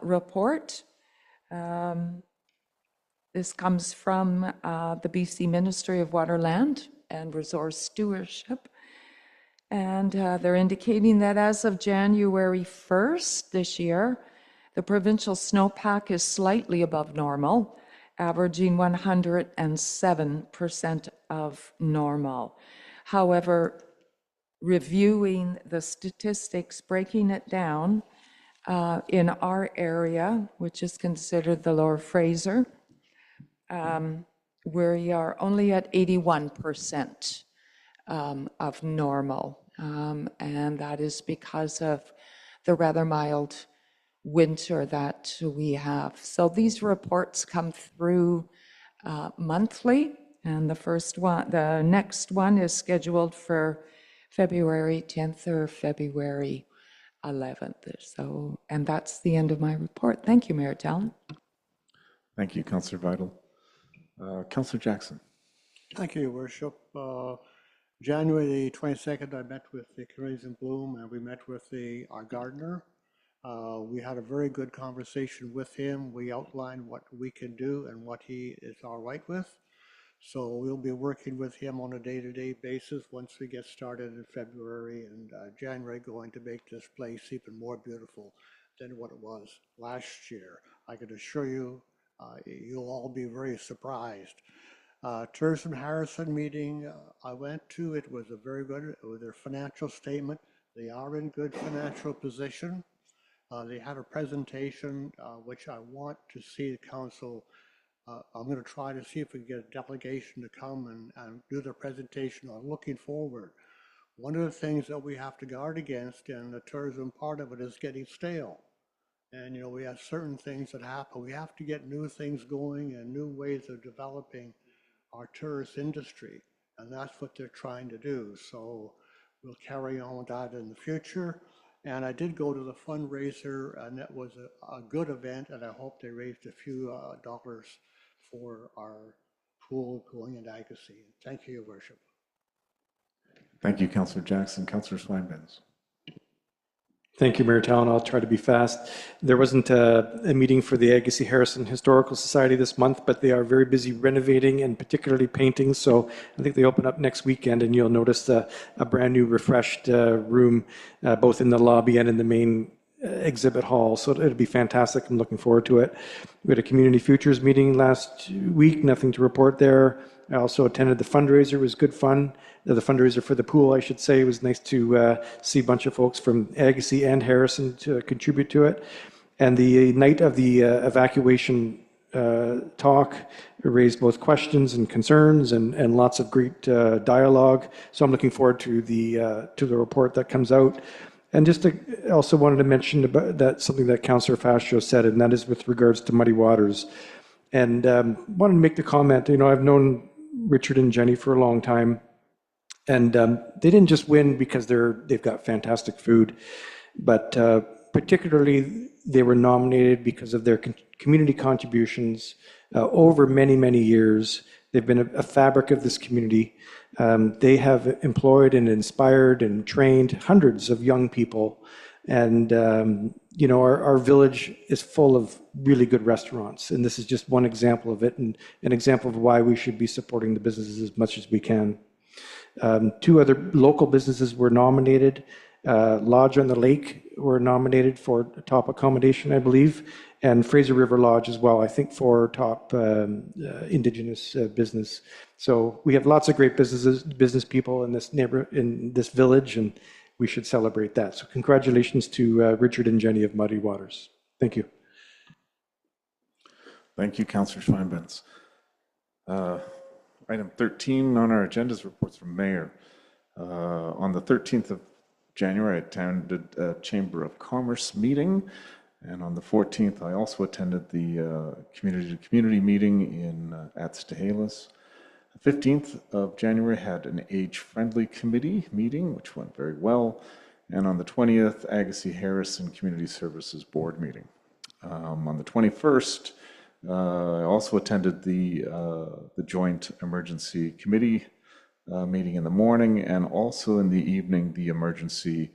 report. This comes from the BC Ministry of Waterland and Resource Stewardship. And they're indicating that as of January 1st this year, the provincial snowpack is slightly above normal, averaging 107% of normal. However, reviewing the statistics, breaking it down in our area, which is considered the Lower Fraser, we are only at 81% of normal. And that is because of the rather mild winter that we have. So these reports come through monthly, and the next one is scheduled for February 10th or February 11th. So, and that's the end of my report. Thank you, Mayor Talon. Thank you, Councillor Vital. Councillor Jackson. Thank you, Your Worship. January the 22nd, I met with the Canadians in Bloom, and we met with our gardener. We had a very good conversation with him. We outlined what we can do and what he is all right with. So we'll be working with him on a day-to-day basis once we get started in February and January, going to make this place even more beautiful than what it was last year. I can assure you, you'll all be very surprised. Tourism Harrison meeting I went to, it was a very good, with their financial statement. They are in good financial position. They had a presentation which I want to see the council. I'm going to try to see if we can get a delegation to come and do the presentation on looking forward. One of the things that we have to guard against in the tourism part of it is getting stale. And, you know, we have certain things that happen. We have to get new things going and new ways of developing our tourist industry. And that's what they're trying to do. So we'll carry on with that in the future. And I did go to the fundraiser, and that was a good event, and I hope they raised a few dollars for our pool going in Agassiz. Thank you, Your Worship. Thank you, Councillor Jackson. Councillor Swinburne. Thank you, Mayor Talon. I'll try to be fast. There wasn't a meeting for the Agassiz Harrison Historical Society this month, but they are very busy renovating and particularly painting. So I think they open up next weekend, and you'll notice a brand new refreshed room, both in the lobby and in the main exhibit hall. So it'll be fantastic. I'm looking forward to it. We had a community futures meeting last week, nothing to report there. I also attended the fundraiser. It was good fun. The fundraiser for the pool, I should say. It was nice to see a bunch of folks from Agassiz and Harrison to contribute to it. And the night of the evacuation talk raised both questions and concerns and lots of great dialogue. So I'm looking forward to the report that comes out. And just to, also wanted to mention about that something that Councillor Fastro said, and that is with regards to Muddy Waters. And wanted to make the comment, I've known Richard and Jenny for a long time, and they didn't just win because they've got fantastic food, but particularly they were nominated because of their community contributions over many, many years. They've been a fabric of this community. They have employed and inspired and trained hundreds of young people. And, our village is full of really good restaurants. And this is just one example of it, and an example of why we should be supporting the businesses as much as we can. Two other local businesses were nominated. Lodge on the Lake were nominated for top accommodation, I believe, and Fraser River Lodge as well, I think, for top Indigenous business. So we have lots of great business people in this village, and we should celebrate that. So congratulations to Richard and Jenny of Muddy Waters. Thank you. Thank you, Councillor Schweinbenz. Item 13 on our agenda is reports from Mayor. On the 13th of January, I attended a Chamber of Commerce meeting, and on the 14th, I also attended the community-to-community meeting at Stehalis. The 15th of January had an age-friendly committee meeting, which went very well, and on the 20th, Agassiz Harrison Community Services Board meeting. On the 21st, I also attended the Joint Emergency Committee meeting in the morning, and also in the evening, the emergency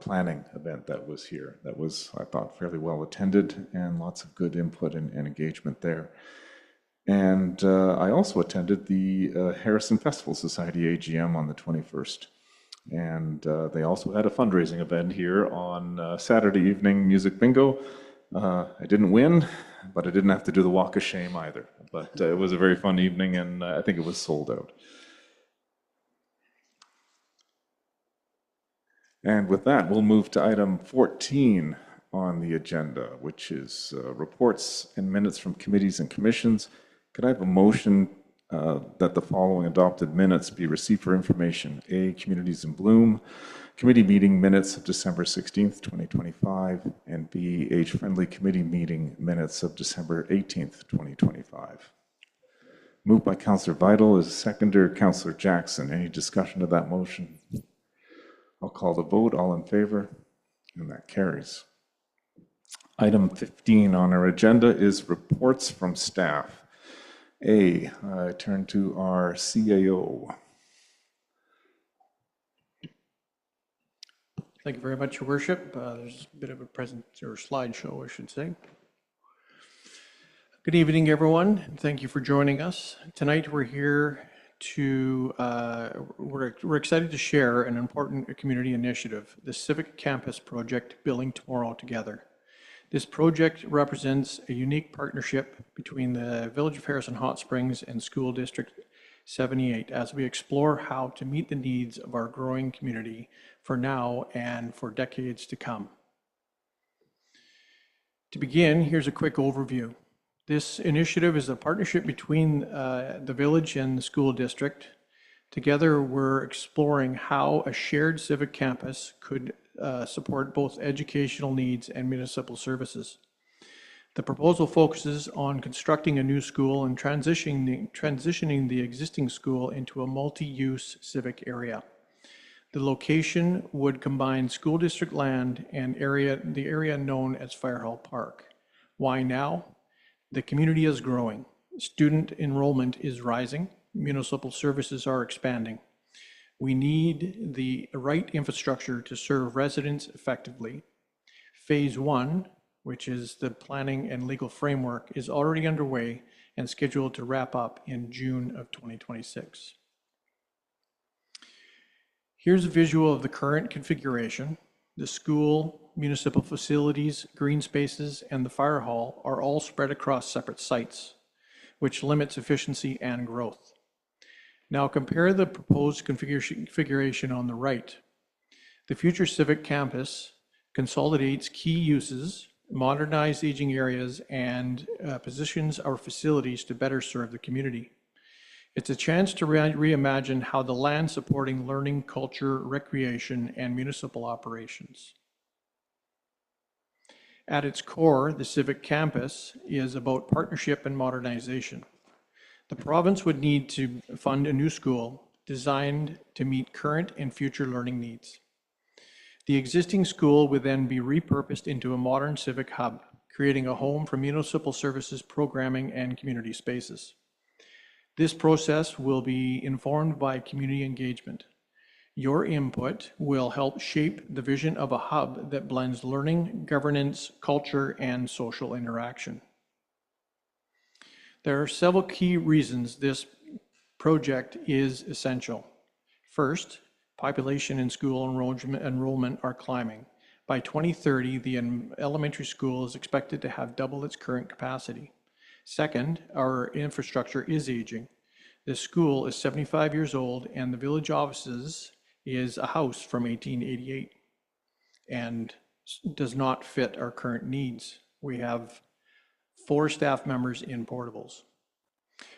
planning event that was here. That was, I thought, fairly well attended, and lots of good input and engagement there. And I also attended the Harrison Festival Society AGM on the 21st. And they also had a fundraising event here on Saturday evening, music bingo. I didn't win, but I didn't have to do the walk of shame either. But it was a very fun evening, and I think it was sold out. And with that, we'll move to item 14 on the agenda, which is reports and minutes from committees and commissions. Could I have a motion that the following adopted minutes be received for information? A, Communities in Bloom Committee meeting minutes of December 16th, 2025, and B, Age-Friendly Committee meeting minutes of December 18th, 2025. Moved by Councillor Vital, is seconder Councillor Jackson. Any discussion of that motion? I'll call the vote. All in favor? And that carries. Item 15 on our agenda is reports from staff. I turn to our CAO. Thank you very much, Your Worship. There's a bit of a slideshow, I should say. Good evening, everyone. Thank you for joining us. Tonight, we're here to, we're excited to share an important community initiative, the Civic Campus Project, Building Tomorrow Together. This project represents a unique partnership between the Village of Harrison Hot Springs and School District 78 as we explore how to meet the needs of our growing community for now and for decades to come. To begin, here's a quick overview. This initiative is a partnership between the village and the school district. Together, we're exploring how a shared civic campus could support both educational needs and municipal services. The proposal focuses on constructing a new school and transitioning the existing school into a multi-use civic area. The location would combine school district land and the area known as Firehall Park. Why now? The community is growing. Student enrollment is rising. Municipal services are expanding. We need the right infrastructure to serve residents effectively. Phase 1, which is the planning and legal framework, is already underway and scheduled to wrap up in June of 2026. Here's a visual of the current configuration. The school, municipal facilities, green spaces, and the fire hall are all spread across separate sites, which limits efficiency and growth. Now compare the proposed configuration on the right. The future civic campus consolidates key uses, modernizes aging areas, and positions our facilities to better serve the community. It's a chance to reimagine how the land supporting learning, culture, recreation, and municipal operations. At its core, the civic campus is about partnership and modernization. The province would need to fund a new school designed to meet current and future learning needs. The existing school would then be repurposed into a modern civic hub, creating a home for municipal services, programming, and community spaces. This process will be informed by community engagement. Your input will help shape the vision of a hub that blends learning, governance, culture, and social interaction. There are several key reasons this project is essential. First, population and school enrollment are climbing. By 2030, the elementary school is expected to have double its current capacity. Second, our infrastructure is aging. This school is 75 years old, and the village offices is a house from 1888 and does not fit our current needs. We have 4 staff members in portables.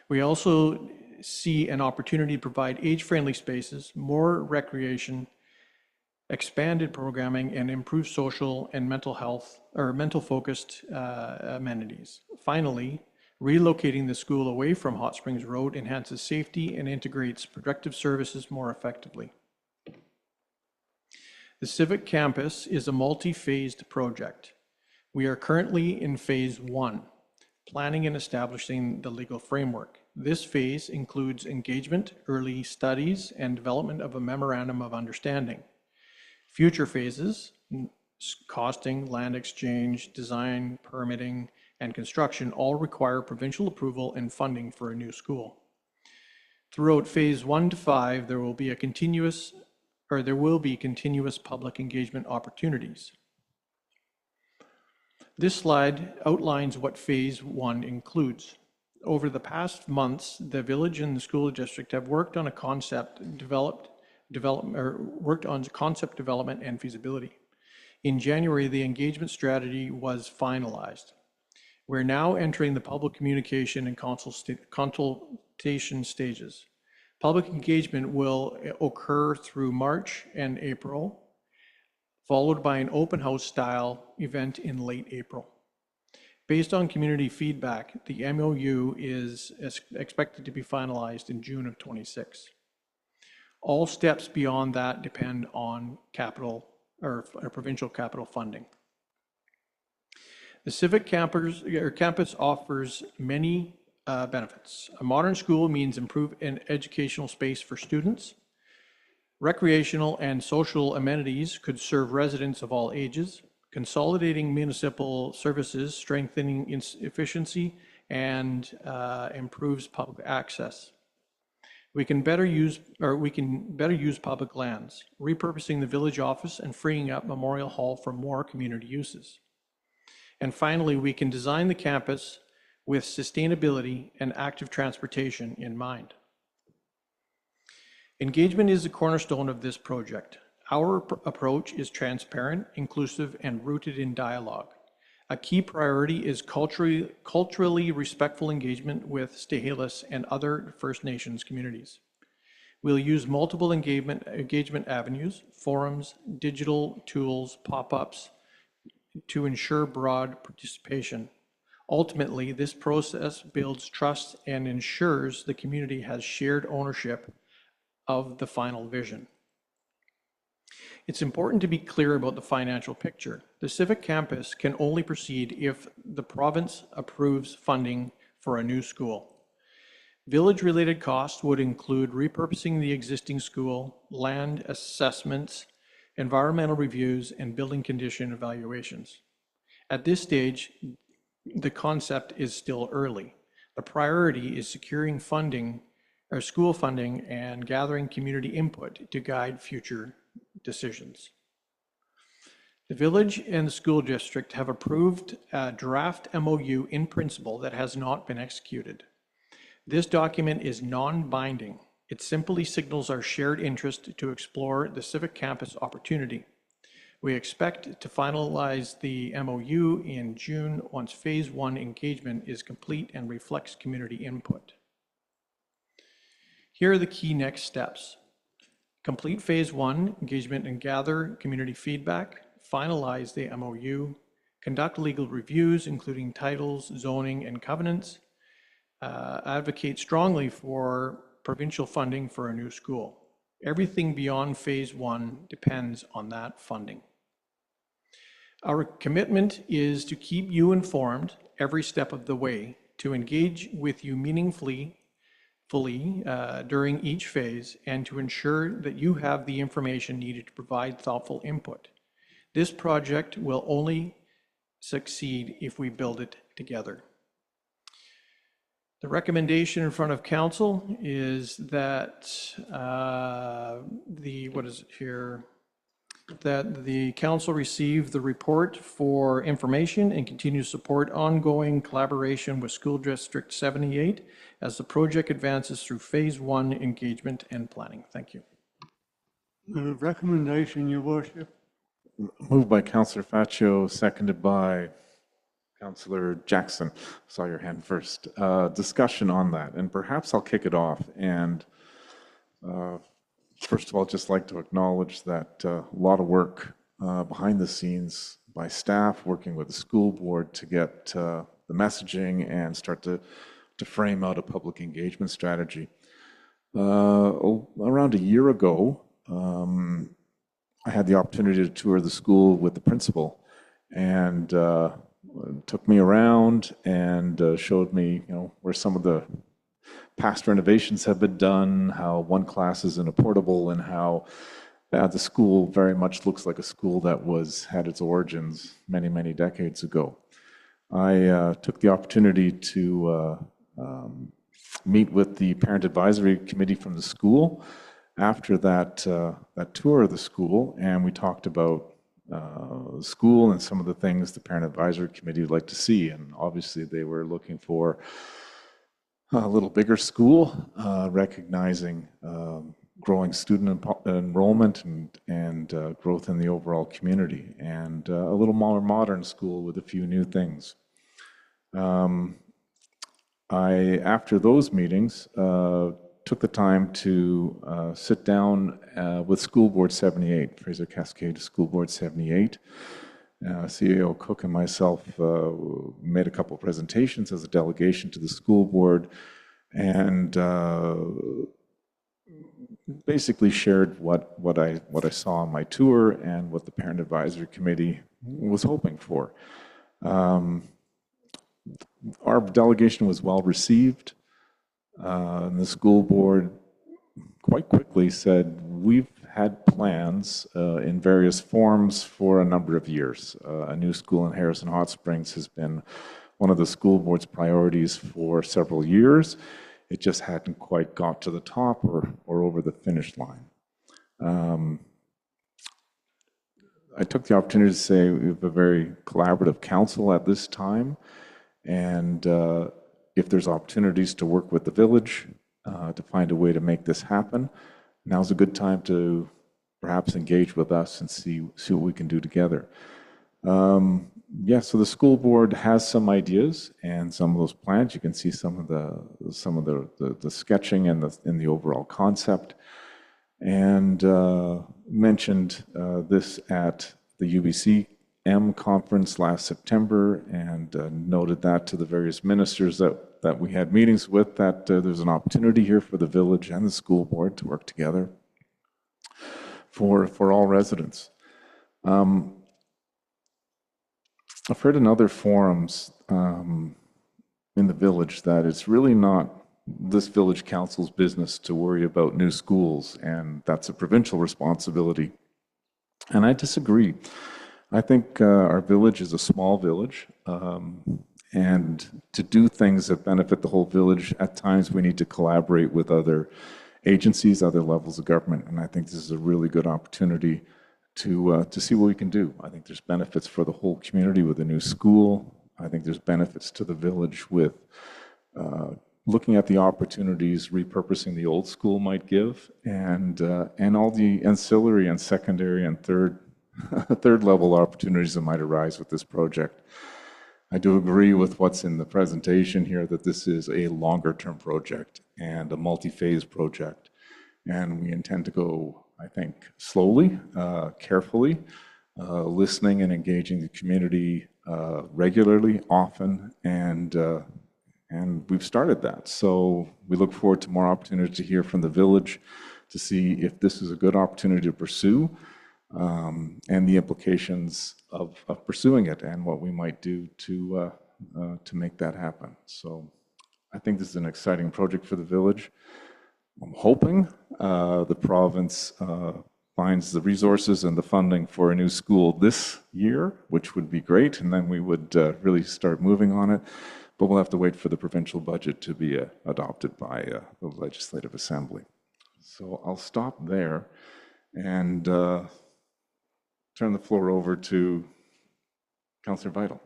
We also see an opportunity to provide age-friendly spaces, more recreation, expanded programming, and improved social and mental health or mental focused amenities. Finally, relocating the school away from Hot Springs Road enhances safety and integrates productive services more effectively. The Civic Campus is a multi-phased project. We are currently in phase 1, planning and establishing the legal framework. This phase includes engagement, early studies, and development of a memorandum of understanding. Future phases, costing, land exchange, design, permitting, and construction all require provincial approval and funding for a new school. Throughout phase 1 to 5, there will be continuous public engagement opportunities. This slide outlines what phase 1 includes. Over the past months, the village and the school district have worked on concept development and feasibility. In January, the engagement strategy was finalized. We're now entering the public communication and consultation stages. Public engagement will occur through March and April, followed by an open house style event in late April. Based on community feedback, the MOU is expected to be finalized in June of 26. All steps beyond that depend on capital or provincial capital funding. The Civic Campus offers many benefits. A modern school means improved educational space for students. Recreational and social amenities could serve residents of all ages, consolidating municipal services, strengthening efficiency, and improves public access. We can better use public lands, repurposing the village office and freeing up Memorial Hall for more community uses. And finally, we can design the campus with sustainability and active transportation in mind. Engagement is the cornerstone of this project. Our approach is transparent, inclusive, and rooted in dialogue. A key priority is culturally respectful engagement with Stahelis and other First Nations communities. We'll use multiple engagement avenues, forums, digital tools, pop-ups, to ensure broad participation. Ultimately, this process builds trust and ensures the community has shared ownership of the final vision. It's important to be clear about the financial picture. The Civic Campus can only proceed if the province approves funding for a new school. Village-related costs would include repurposing the existing school, land assessments, environmental reviews, and building condition evaluations. At this stage, the concept is still early. The priority is securing funding, or school funding, and gathering community input to guide future decisions. The village and the school district have approved a draft MOU in principle that has not been executed. This document is non-binding. It simply signals our shared interest to explore the civic campus opportunity. We expect to finalize the MOU in June once Phase 1 engagement is complete and reflects community input. Here are the key next steps. Complete Phase 1 engagement and gather community feedback, finalize the MOU, conduct legal reviews, including titles, zoning, and covenants, advocate strongly for provincial funding for a new school. Everything beyond Phase 1 depends on that funding. Our commitment is to keep you informed every step of the way, to engage with you meaningfully during each phase, and to ensure that you have the information needed to provide thoughtful input. This project will only succeed if we build it together. The recommendation in front of council is that that the council receive the report for information and continue to support ongoing collaboration with School District 78 as the project advances through Phase 1 engagement and planning. Thank you. The recommendation, Your Worship. Moved by Councillor Faccio, seconded by Councillor Jackson. Saw your hand first. Discussion on that, and perhaps I'll kick it off. And first of all, just like to acknowledge that a lot of work behind the scenes by staff working with the school board to get the messaging and start to frame out a public engagement strategy. Around a year ago, I had the opportunity to tour the school with the principal, and took me around and showed me, where some of the past renovations have been done, how one class is in a portable, and how the school very much looks like a school that had its origins many, many decades ago. I took the opportunity to meet with the parent advisory committee from the school after that tour of the school, and we talked about school and some of the things the parent advisory committee would like to see. And obviously they were looking for a little bigger school, recognizing growing student enrollment and growth in the overall community, and a little more modern school with a few new things. After those meetings, took the time to sit down with School Board 78, Fraser Cascade School Board 78. CEO Cook and myself made a couple of presentations as a delegation to the school board, and basically shared what I saw on my tour and what the parent advisory committee was hoping for. Our delegation was well received. And the school board quite quickly said, we've had plans in various forms for a number of years. A new school in Harrison Hot Springs has been one of the school board's priorities for several years. It just hadn't quite got to the top or over the finish line. I took the opportunity to say we have a very collaborative council at this time, and if there's opportunities to work with the village to find a way to make this happen, now's a good time to perhaps engage with us and see what we can do together. So the school board has some ideas and some of those plans. You can see some of the sketching and the overall concept. And mentioned this at the UBC-M conference last September, and noted that to the various ministers that we had meetings with, that there's an opportunity here for the village and the school board to work together for all residents. I've heard in other forums in the village that it's really not this village council's business to worry about new schools, and that's a provincial responsibility. And I disagree. I think our village is a small village, and to do things that benefit the whole village, at times we need to collaborate with other agencies, other levels of government, and I think this is a really good opportunity to see what we can do. I think there's benefits for the whole community with a new school. I think there's benefits to the village with looking at the opportunities repurposing the old school might give, and all the ancillary and secondary and third level opportunities that might arise with this project. I do agree with what's in the presentation here that this is a longer term project and a multi-phase project, and we intend to go, I think, slowly, carefully, listening and engaging the community regularly, often, and we've started that. So we look forward to more opportunity to hear from the village, to see if this is a good opportunity to pursue, and the implications of pursuing it and what we might do to make that happen. So I think this is an exciting project for the village. I'm hoping the province finds the resources and the funding for a new school this year, which would be great, and then we would really start moving on it. But we'll have to wait for the provincial budget to be adopted by the Legislative Assembly. So I'll stop there and turn the floor over to Councillor Vital.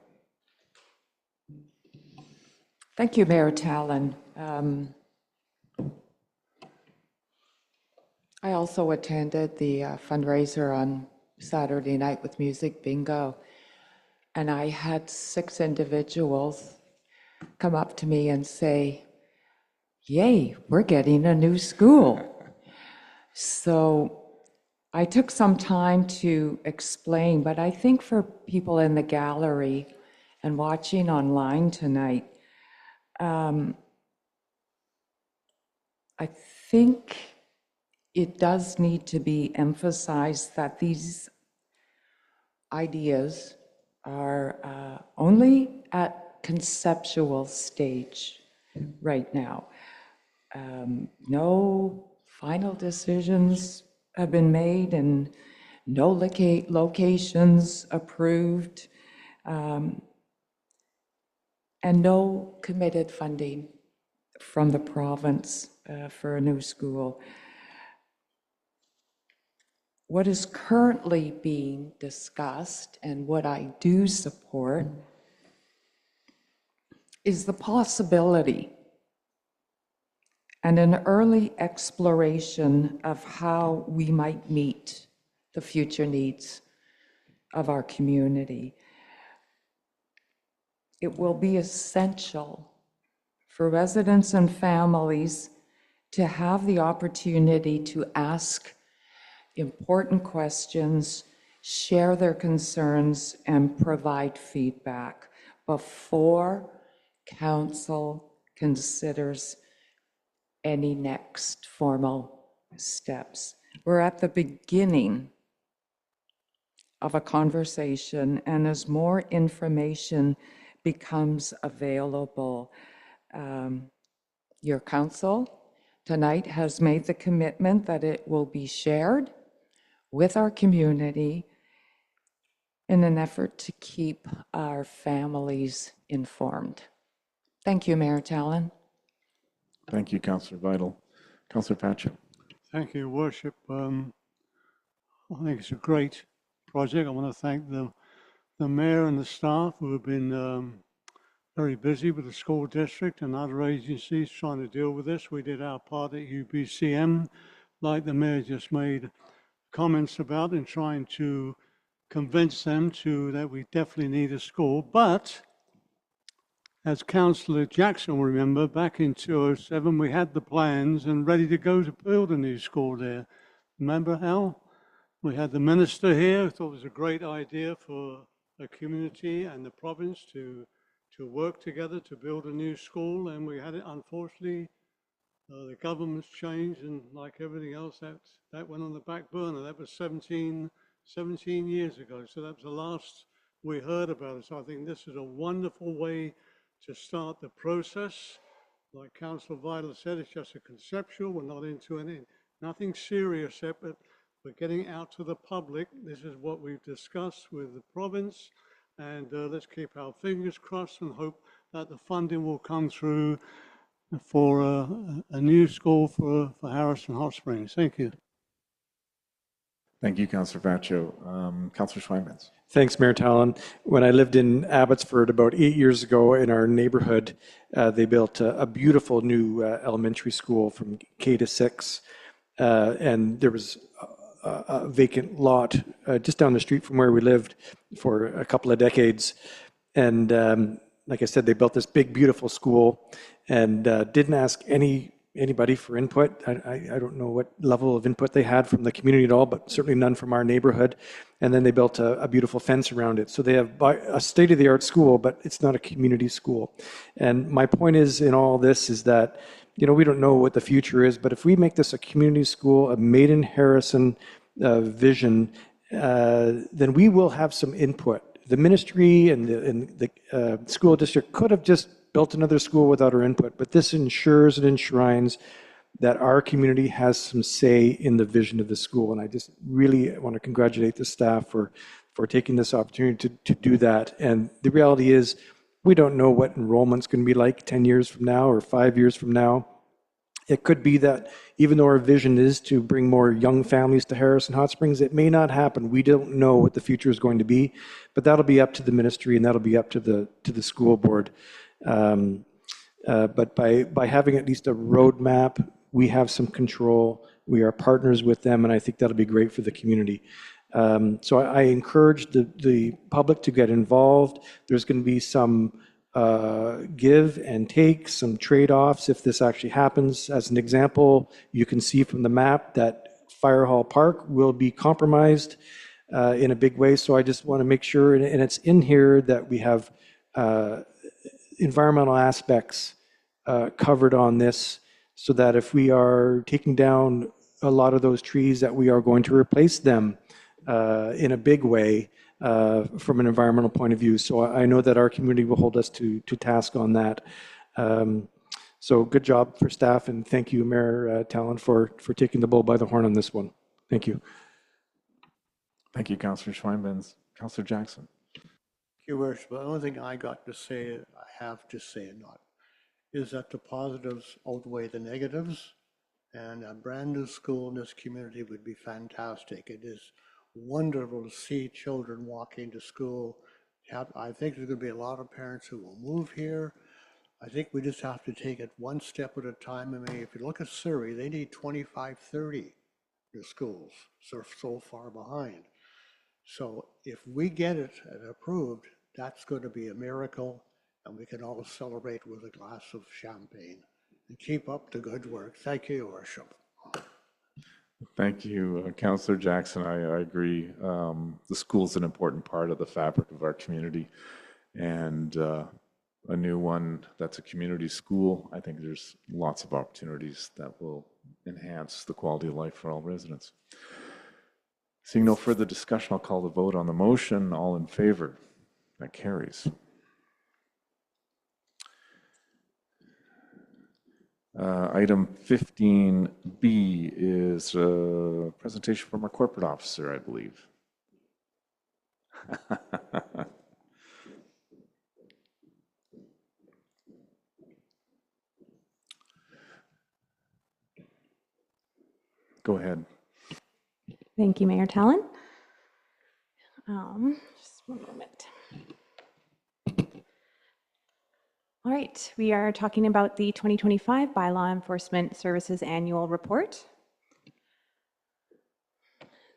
Thank you, Mayor Tallon. I also attended the fundraiser on Saturday night with Music Bingo, and I had 6 individuals come up to me and say, "Yay, we're getting a new school." So I took some time to explain, but I think for people in the gallery and watching online tonight, I think it does need to be emphasized that these ideas are only at conceptual stage right now. No final decisions have been made and no locations approved, and no committed funding from the province for a new school. What is currently being discussed and what I do support is the possibility and an early exploration of how we might meet the future needs of our community. It will be essential for residents and families to have the opportunity to ask important questions, share their concerns, and provide feedback before council considers any next formal steps. We're at the beginning of a conversation, and as more information becomes available, your council tonight has made the commitment that it will be shared with our community in an effort to keep our families informed. Thank you, Mayor Tallon. Thank you, Councillor Vital. Councillor Patchett. Thank you, Worship. I think it's a great project. I want to thank the mayor and the staff who have been very busy with the school district and other agencies trying to deal with this. We did our part at UBCM, like the mayor just made comments about, in trying to convince them that we definitely need a school. But as Councillor Jackson will remember, back in 2007, we had the plans and ready to go to build a new school there. Remember, Al? We had the minister here who thought it was a great idea for the community and the province to work together to build a new school, and we had it. Unfortunately, the government's changed, and like everything else, that went on the back burner. That was 17 years ago, so that was the last we heard about it. So I think this is a wonderful way to start the process. Like Councillor Vital said, it's just a conceptual. We're not into nothing serious yet, but we're getting out to the public. This is what we've discussed with the province, and let's keep our fingers crossed and hope that the funding will come through for a new school for Harrison Hot Springs. Thank you. Thank you, Councillor Vacho. Councillor Schweinmans. Thanks, Mayor Talon. When I lived in Abbotsford about 8 years ago in our neighborhood, they built a beautiful new elementary school from K to 6. And there was a vacant lot just down the street from where we lived for a couple of decades. And like I said, they built this big, beautiful school and didn't ask anybody for input. I don't know what level of input they had from the community at all, but certainly none from our neighborhood. And then they built a beautiful fence around it. So they have a state-of-the-art school, but it's not a community school. And my point is in all this is that, you know, we don't know what the future is, but if we make this a community school, a Made in Harrison vision, then we will have some input. The ministry and the school district could have just built another school without our input, but this ensures and enshrines that our community has some say in the vision of the school. And I just really want to congratulate the staff for taking this opportunity to do that. And the reality is, we don't know what enrollment's going to be like 10 years from now or 5 years from now. It could be that even though our vision is to bring more young families to Harrison Hot Springs, it may not happen. We don't know what the future is going to be, but that'll be up to the ministry and that'll be up to the school board. But by having at least a roadmap, we have some control. We are partners with them, and I think that'll be great for the community. So I encourage the public to get involved. There's going to be some give and take, some trade-offs if this actually happens. As an example, you can see from the map that Fire Hall Park will be compromised in a big way. So I just want to make sure, and it's in here, that we have environmental aspects covered on this, so that if we are taking down a lot of those trees, that we are going to replace them in a big way from an environmental point of view. So I know that our community will hold us to task on that. So good job for staff, and thank you, Mayor Talon, for taking the bull by the horn on this one. Thank you. Thank you, Councillor Schweinmans. Councillor Jackson. Your Worship, the only thing I got to say, I have to say not, is that the positives outweigh the negatives, and a brand new school in this community would be fantastic. It is wonderful to see children walking to school. I think there's going to be a lot of parents who will move here. I think we just have to take it one step at a time. I mean, if you look at Surrey, they need 25, 30 new schools, so far behind. So if we get it approved, that's going to be a miracle, and we can all celebrate with a glass of champagne. And keep up the good work. Thank you, Your Worship. Thank you, Councillor Jackson. I agree. The school is an important part of the fabric of our community, and a new one that's a community school, I think there's lots of opportunities that will enhance the quality of life for all residents. Seeing no further discussion, I'll call the vote on the motion. All in favor? That carries. Item 15B is a presentation from our corporate officer, I believe. Go ahead. Thank you, Mayor Talon. Just one moment. All right, we are talking about the 2025 by Law Enforcement Services Annual Report.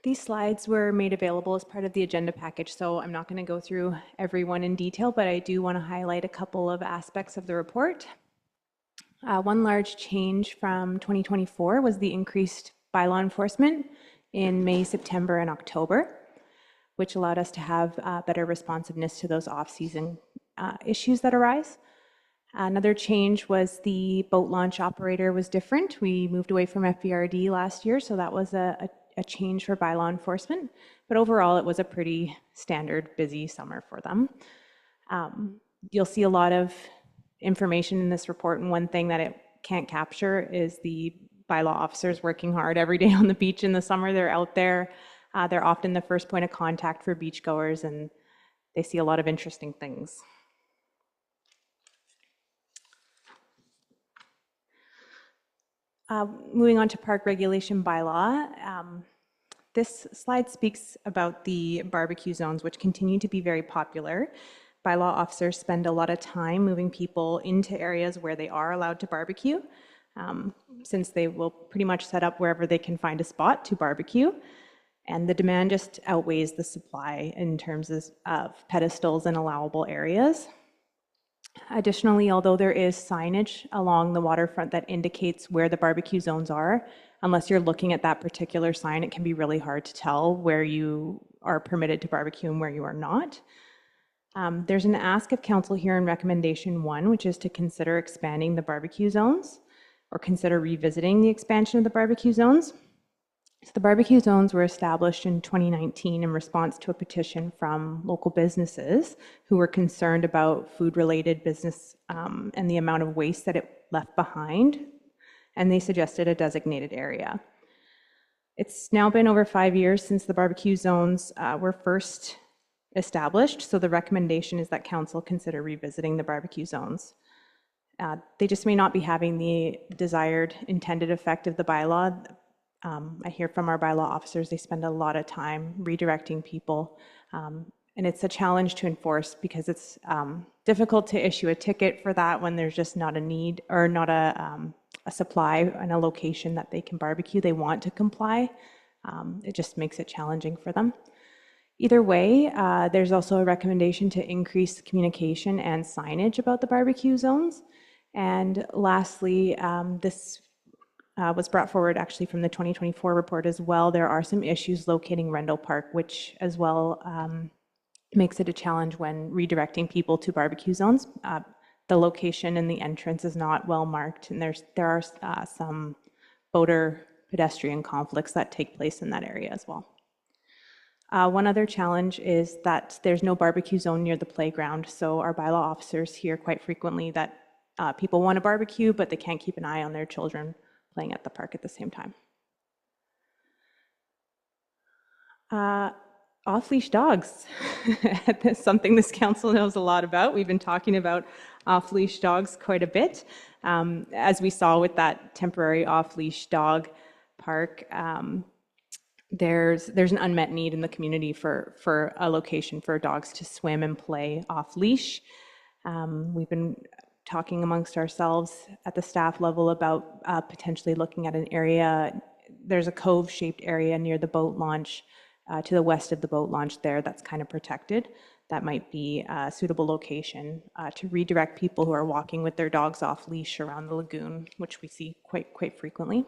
These slides were made available as part of the agenda package, so I'm not going to go through every one in detail, but I do want to highlight a couple of aspects of the report. One large change from 2024 was the increased by law enforcement in May, September, and October, which allowed us to have better responsiveness to those off-season issues that arise. Another change was the boat launch operator was different. We moved away from FBRD last year, so that was a change for by law enforcement. But overall, it was a pretty standard busy summer for them. You'll see a lot of information in this report, and one thing that it can't capture is the bylaw officers working hard every day on the beach in the summer. They're out there. They're often the first point of contact for beachgoers, and they see a lot of interesting things. Moving on to park regulation bylaw. This slide speaks about the barbecue zones, which continue to be very popular. Bylaw officers spend a lot of time moving people into areas where they are allowed to barbecue, since they will pretty much set up wherever they can find a spot to barbecue. And the demand just outweighs the supply in terms of pedestals and allowable areas. Additionally, although there is signage along the waterfront that indicates where the barbecue zones are, unless you're looking at that particular sign, it can be really hard to tell where you are permitted to barbecue and where you are not. There's an ask of council here in recommendation 1, which is to consider expanding the barbecue zones or consider revisiting the expansion of the barbecue zones. So the barbecue zones were established in 2019 in response to a petition from local businesses who were concerned about food-related business and the amount of waste that it left behind, and they suggested a designated area. It's now been over 5 years since the barbecue zones were first established, so the recommendation is that council consider revisiting the barbecue zones. They just may not be having the desired intended effect of the bylaw. I hear from our bylaw officers, they spend a lot of time redirecting people, and it's a challenge to enforce because it's difficult to issue a ticket for that when there's just not a need or not a supply and a location that they can barbecue. They want to comply. It just makes it challenging for them. Either way, there's also a recommendation to increase communication and signage about the barbecue zones. And lastly, this was brought forward actually from the 2024 report as well. There are some issues locating Rendell Park, which as well makes it a challenge when redirecting people to barbecue zones. The location and the entrance is not well marked, and there are some boater pedestrian conflicts that take place in that area as well. One other challenge is that there's no barbecue zone near the playground, so our bylaw officers hear quite frequently that people want to barbecue, but they can't keep an eye on their children playing at the park at the same time. Off-leash dogs. That's something this council knows a lot about. We've been talking about off-leash dogs quite a bit. As we saw with that temporary off-leash dog park, there's an unmet need in the community for a location for dogs to swim and play off-leash. We've been talking amongst ourselves at the staff level about potentially looking at an area. There's a cove-shaped area near the boat launch to the west of the boat launch there that's kind of protected. That might be a suitable location to redirect people who are walking with their dogs off leash around the lagoon, which we see quite frequently.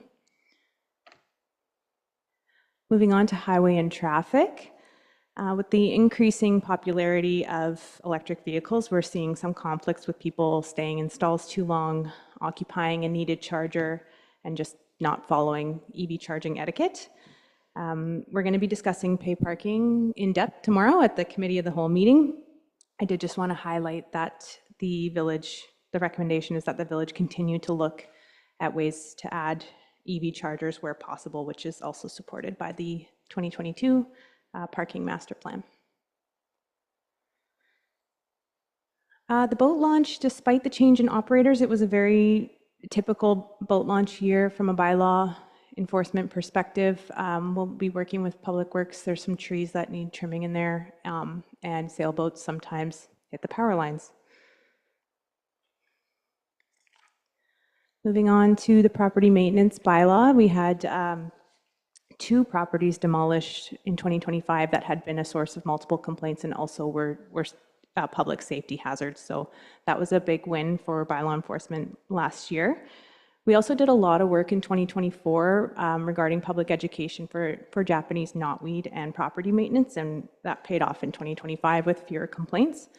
Moving on to highway and traffic. With the increasing popularity of electric vehicles, we're seeing some conflicts with people staying in stalls too long, occupying a needed charger, and just not following EV charging etiquette. We're going to be discussing pay parking in depth tomorrow at the Committee of the Whole meeting. I did just want to highlight that the recommendation is that the village continue to look at ways to add EV chargers where possible, which is also supported by the 2022 parking master plan. The boat launch, despite the change in operators, it was a very typical boat launch year from a bylaw enforcement perspective. We'll be working with Public Works. There's some trees that need trimming in there, and sailboats sometimes hit the power lines. Moving on to the property maintenance bylaw, we had 2 properties demolished in 2025 that had been a source of multiple complaints and also were public safety hazards. So that was a big win for bylaw enforcement last year. We also did a lot of work in 2024 regarding public education for Japanese knotweed and property maintenance, and that paid off in 2025 with fewer complaints.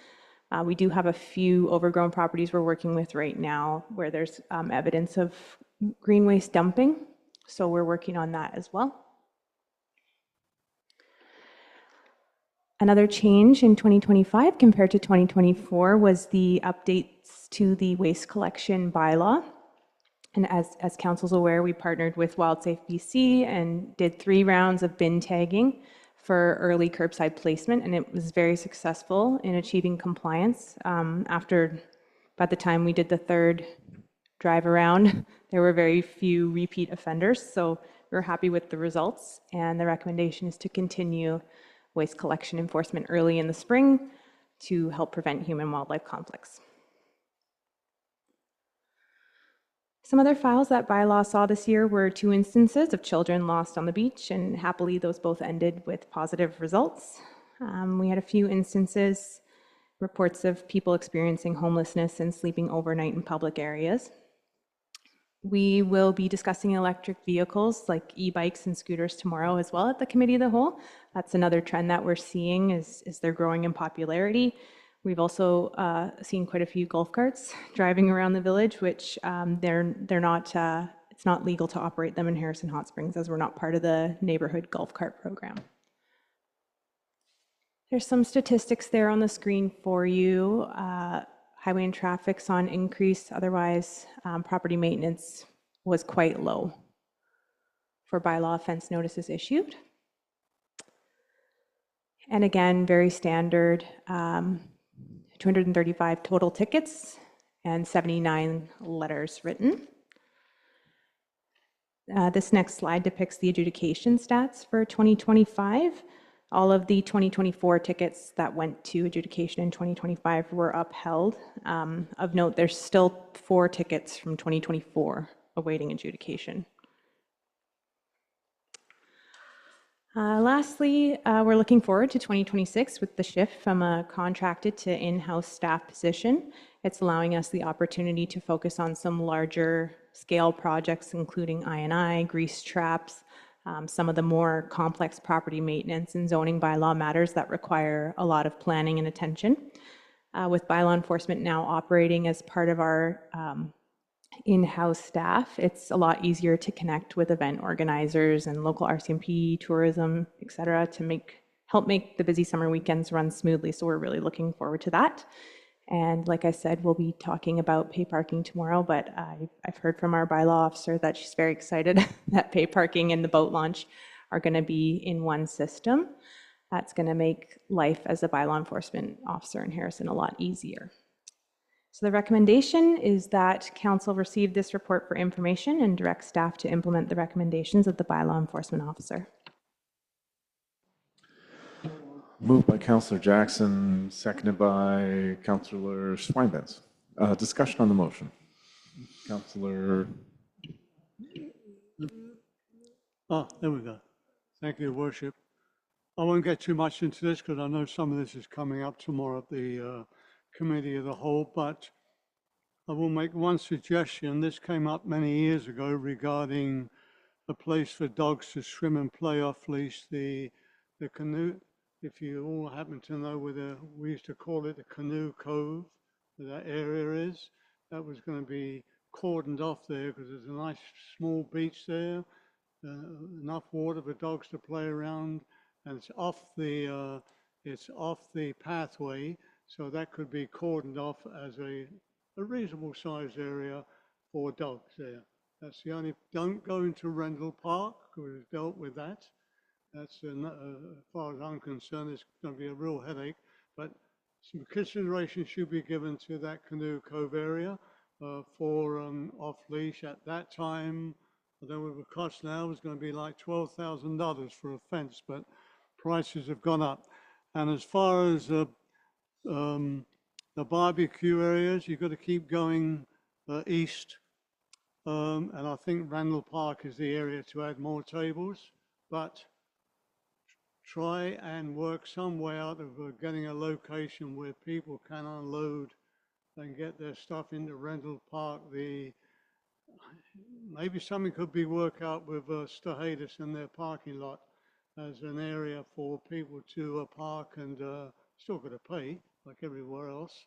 We do have a few overgrown properties we're working with right now where there's evidence of green waste dumping, so we're working on that as well. Another change in 2025 compared to 2024 was the updates relates to the waste collection bylaw. And as council's aware, we partnered with WildSafe BC and did 3 rounds of bin tagging for early curbside placement, and it was very successful in achieving compliance. By the time we did the 3rd drive around, there were very few repeat offenders, so we're happy with the results, and the recommendation is to continue waste collection enforcement early in the spring to help prevent human-wildlife conflicts. Some other files that bylaw saw this year were 2 instances of children lost on the beach, and happily those both ended with positive results. We had a few instances, reports of people experiencing homelessness and sleeping overnight in public areas. We will be discussing electric vehicles like e-bikes and scooters tomorrow as well at the Committee of the Whole. That's another trend that we're seeing is they're growing in popularity. We've also seen quite a few golf carts driving around the village, which they're not, it's not legal to operate them in Harrison Hot Springs as we're not part of the neighborhood golf cart program. There's some statistics there on the screen for you. Highway and traffic saw an increase. Otherwise, property maintenance was quite low for bylaw offense notices issued. And again, very standard, 235 total tickets and 79 letters written. This next slide depicts the adjudication stats for 2025. All of the 2024 tickets that went to adjudication in 2025 were upheld. Of note, there's still 4 tickets from 2024 awaiting adjudication. Lastly, we're looking forward to 2026 with the shift from a contracted to in-house staff position. It's allowing us the opportunity to focus on some larger scale projects, including I&I, grease traps, some of the more complex property maintenance and zoning bylaw matters that require a lot of planning and attention. With bylaw enforcement now operating as part of our in-house staff, it's a lot easier to connect with event organizers and local RCMP, tourism, et cetera, to help make the busy summer weekends run smoothly. So we're really looking forward to that. And like I said, we'll be talking about pay parking tomorrow, but I've heard from our bylaw officer that she's very excited that pay parking and the boat launch are going to be in one system. That's going to make life as a bylaw enforcement officer in Harrison a lot easier. So the recommendation is that council receive this report for information and direct staff to implement the recommendations of the bylaw enforcement officer. Moved by Councillor Jackson, seconded by Councillor Swinebens. Discussion on the motion. Councillor. Oh, there we go. Thank you, Your Worship. I won't get too much into this because I know some of this is coming up tomorrow at the Committee of the Whole, but I will make one suggestion. This came up many years ago regarding a place for dogs to swim and play off leash, the canoe. If you all happen to know where we used to call it the Canoe Cove, where that area is, that was going to be cordoned off there because there's a nice small beach there, enough water for dogs to play around, and it's off the pathway, so that could be cordoned off as a reasonable sized area for dogs there. That's the only. Don't go into Rendell Park because we've dealt with that. That's, as far as I'm concerned, it's going to be a real headache, but some consideration should be given to that Canoe Cove area for off-leash. At that time, I don't know what the cost now is going to be like $12,000 for a fence, but prices have gone up. And as far as the barbecue areas, you've got to keep going east. And I think Randall Park is the area to add more tables, but try and work some way out of getting a location where people can unload and get their stuff into Rendell Park. Maybe something could be worked out with Stahadis in their parking lot as an area for people to park and still got to pay like everywhere else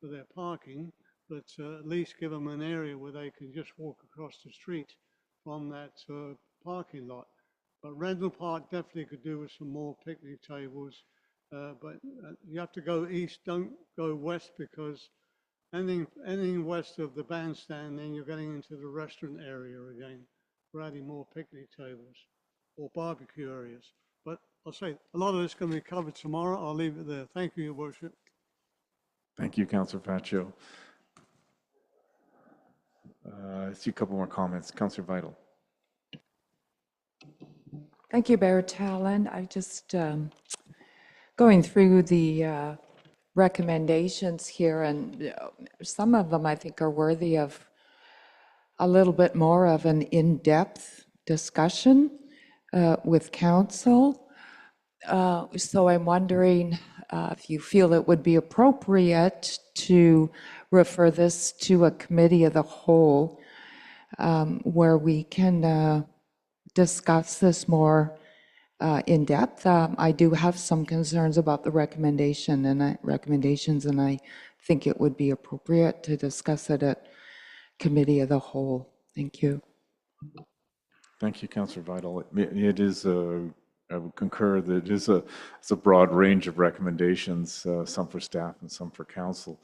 for their parking, but at least give them an area where they can just walk across the street from that parking lot. But Rendell Park definitely could do with some more picnic tables, but you have to go east, don't go west because anything west of the bandstand, then you're getting into the restaurant area again. We're adding more picnic tables or barbecue areas. But I'll say, a lot of this can be covered tomorrow. I'll leave it there. Thank you, Your Worship. Thank you, Councillor Faccio. I see a couple more comments. Councillor Vital. Thank you, Mayor Talon. I just going through the recommendations here, and some of them I think are worthy of a little bit more of an in-depth discussion with council. So I'm wondering if you feel it would be appropriate to refer this to a committee of the whole where we can discuss this more in depth. I do have some concerns about the recommendations, and I think it would be appropriate to discuss it at committee of the whole. Thank you. Thank you, Councillor Vital. It is I would concur that it's a broad range of recommendations, some for staff and some for council.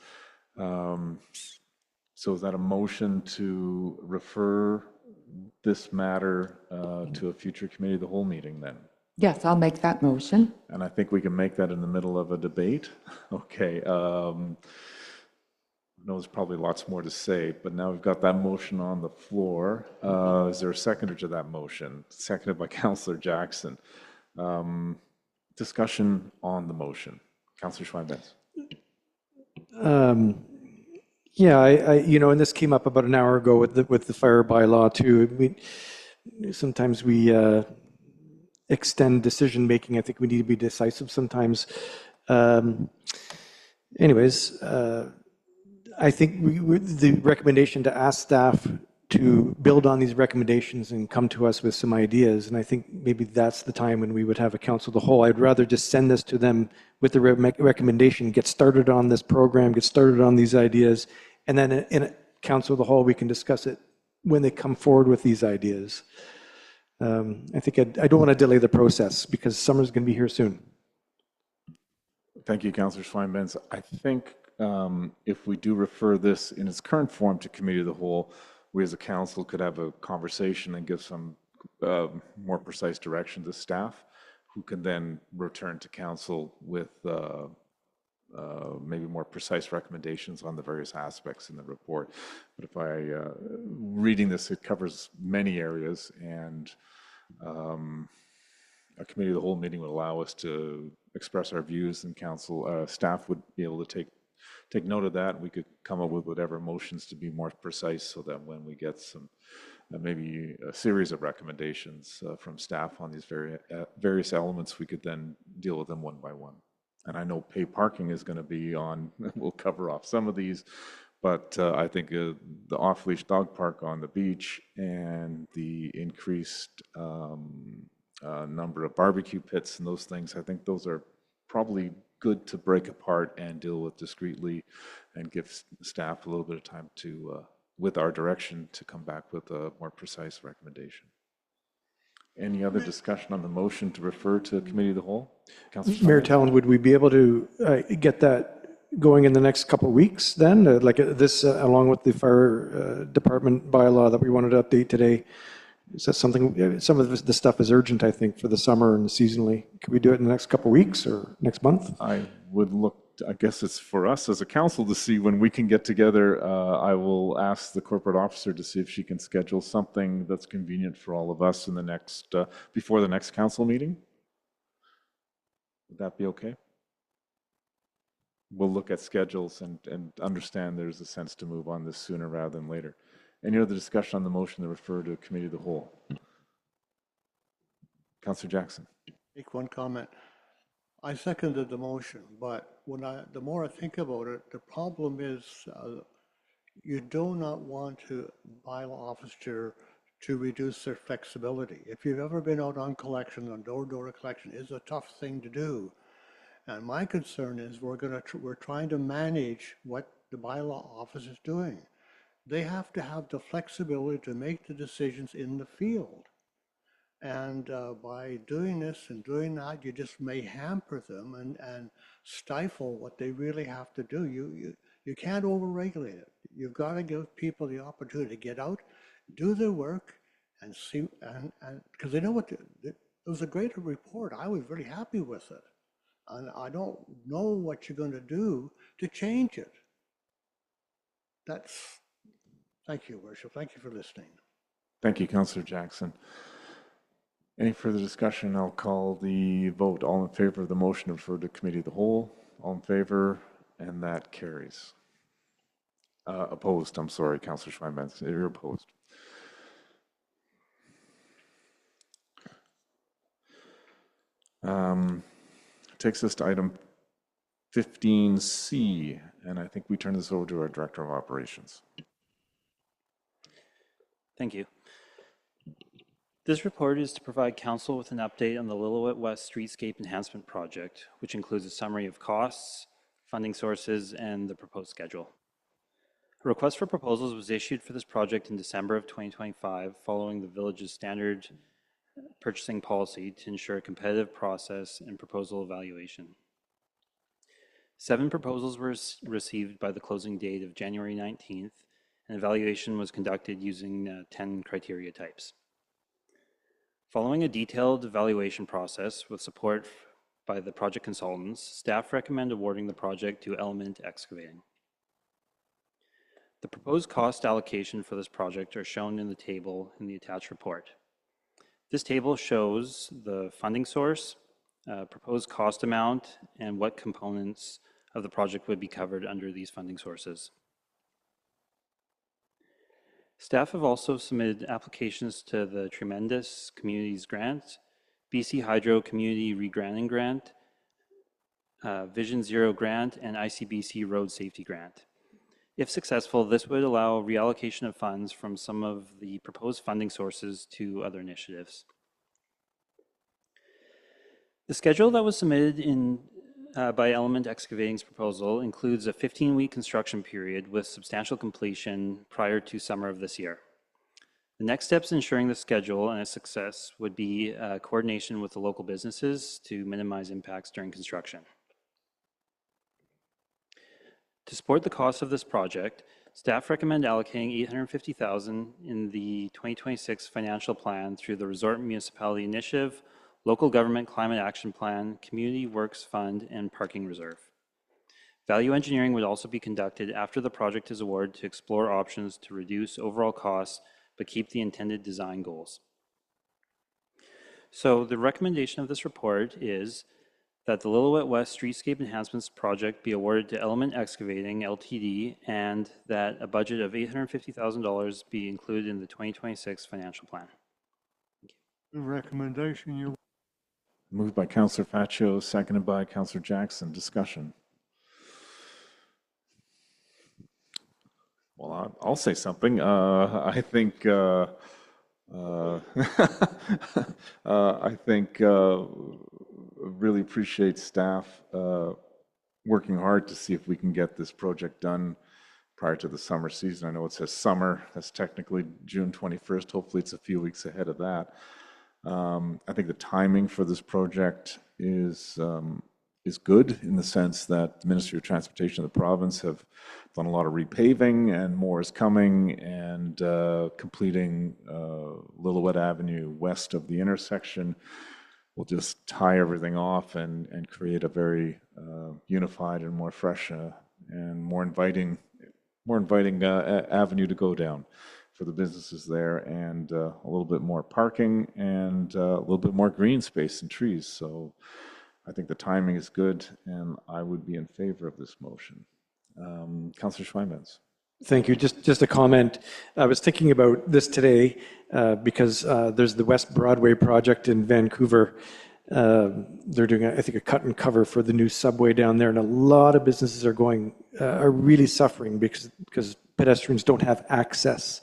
So is that a motion to refer this matter to a future committee of the whole meeting then? Yes, I'll make that motion. And I think we can make that in the middle of a debate. Okay. I know there's probably lots more to say, but now we've got that motion on the floor. Is there a seconder to that motion? Seconded by Councillor Jackson. Discussion on the motion. Councillor Schweinbetz. Yeah, and this came up about an hour ago with the fire bylaw too. Sometimes we extend decision making. I think we need to be decisive sometimes. Anyways, I think the recommendation to ask staff to build on these recommendations and come to us with some ideas. And I think maybe that's the time when we would have a council of the whole. I'd rather just send this to them with the recommendation, get started on this program, get started on these ideas, and then in a council of the whole, we can discuss it when they come forward with these ideas. I think I don't want to delay the process because summer's going to be here soon. Thank you, Councillor Schweinbetz. I think if we do refer this in its current form to committee of the whole, we as a council could have a conversation and give some more precise direction to staff, who can then return to council with maybe more precise recommendations on the various aspects in the report. But if reading this, it covers many areas, and a committee of the whole meeting would allow us to express our views, and council staff would be able to take note of that. We could come up with whatever motions to be more precise, so that when we get some maybe a series of recommendations from staff on these various elements, we could then deal with them one by one. And I know pay parking is going to be on, we'll cover off some of these, but I think the off-leash dog park on the beach and the increased number of barbecue pits and those things, I think those are probably good to break apart and deal with discreetly, and give staff a little bit of time to, with our direction, to come back with a more precise recommendation. Any other discussion on the motion to refer to committee of the whole? Mayor Talon, would we be able to get that going in the next couple of weeks then? Like this, along with the fire department bylaw that we wanted to update today? Is that something, some of the stuff is urgent, I think, for the summer and seasonally. Could we do it in the next couple of weeks or next month? I would look, I guess it's for us as a council to see when we can get together. I will ask the corporate officer to see if she can schedule something that's convenient for all of us in the next, before the next council meeting. Would that be okay? We'll look at schedules and understand there's a sense to move on this sooner rather than later. Any other discussion on the motion to refer to a committee of the whole? Councillor Jackson. Make one comment. I seconded the motion, but the more I think about it, the problem is you do not want to bylaw officer to reduce their flexibility. If you've ever been out on collection, on door-to-door collection, it's a tough thing to do. And my concern is we're trying to manage what the bylaw office is doing. They have to have the flexibility to make the decisions in the field. And by doing this and doing that, you just may hamper them and stifle what they really have to do. You can't overregulate it. You've got to give people the opportunity to get out, do their work, and see, and because they know what, it was a great report. I was very happy with it. And I don't know what you're going to do to change it. Thank you, Worship. Thank you for listening. Thank you, Councillor Jackson. Any further discussion? I'll call the vote. All in favor of the motion to refer to committee of the whole? All in favor? And that carries. Opposed, I'm sorry, Councillor Schweinbenz, you're opposed. Takes us to item 15C, and I think we turn this over to our Director of Operations. Thank you. This report is to provide Council with an update on the Lillooet West Streetscape Enhancement Project, which includes a summary of costs, funding sources, and the proposed schedule. A request for proposals was issued for this project in December of 2025, following the village's standard purchasing policy to ensure a competitive process and proposal evaluation. 7 proposals were received by the closing date of January 19th, and evaluation was conducted using 10 criteria types. Following a detailed evaluation process with support by the project consultants, staff recommend awarding the project to Element Excavating. The proposed cost allocation for this project are shown in the table in the attached report. This table shows the funding source, proposed cost amount, and what components of the project would be covered under these funding sources. Staff have also submitted applications to the Tremendous Communities Grant, BC Hydro Community Regranting Grant, Vision Zero Grant, and ICBC Road Safety Grant. If successful, this would allow reallocation of funds from some of the proposed funding sources to other initiatives. The schedule that was submitted by Element Excavating's proposal includes a 15-week construction period with substantial completion prior to summer of this year. The next steps ensuring the schedule and its success would be coordination with the local businesses to minimize impacts during construction. To support the cost of this project, staff recommend allocating $850,000 in the 2026 financial plan through the Resort Municipality Initiative, Local Government Climate Action Plan, Community Works Fund, and Parking Reserve. Value engineering would also be conducted after the project is awarded to explore options to reduce overall costs but keep the intended design goals. So the recommendation of this report is that the Lillooet West Streetscape Enhancements Project be awarded to Element Excavating Ltd. And that a budget of $850,000 be included in the 2026 financial plan. The recommendation you. Moved by Councillor Faccio, seconded by Councillor Jackson. Discussion. Well, I'll say something. I think really appreciate staff working hard to see if we can get this project done prior to the summer season. I know it says summer, that's technically June 21st. Hopefully it's a few weeks ahead of that. I think the timing for this project is good in the sense that the Ministry of Transportation of the province have done a lot of repaving and more is coming, and completing Lillooet Avenue west of the intersection will just tie everything off and create a very unified and more fresh and more inviting avenue to go down for the businesses there, and a little bit more parking and a little bit more green space and trees. So I think the timing is good, and I would be in favor of this motion. Councillor Schweinbenz. Thank you. Just a comment. I was thinking about this today because there's the West Broadway project in Vancouver. They're doing, I think, a cut and cover for the new subway down there, and a lot of businesses are really suffering because pedestrians don't have access.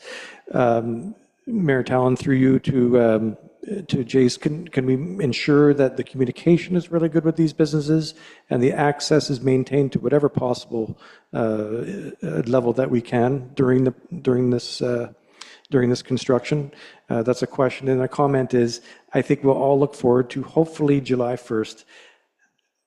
Mayor Talon, through you to Jace, can we ensure that the communication is really good with these businesses and the access is maintained to whatever possible level that we can during this construction? That's a question. And a comment is, I think we'll all look forward to hopefully July 1st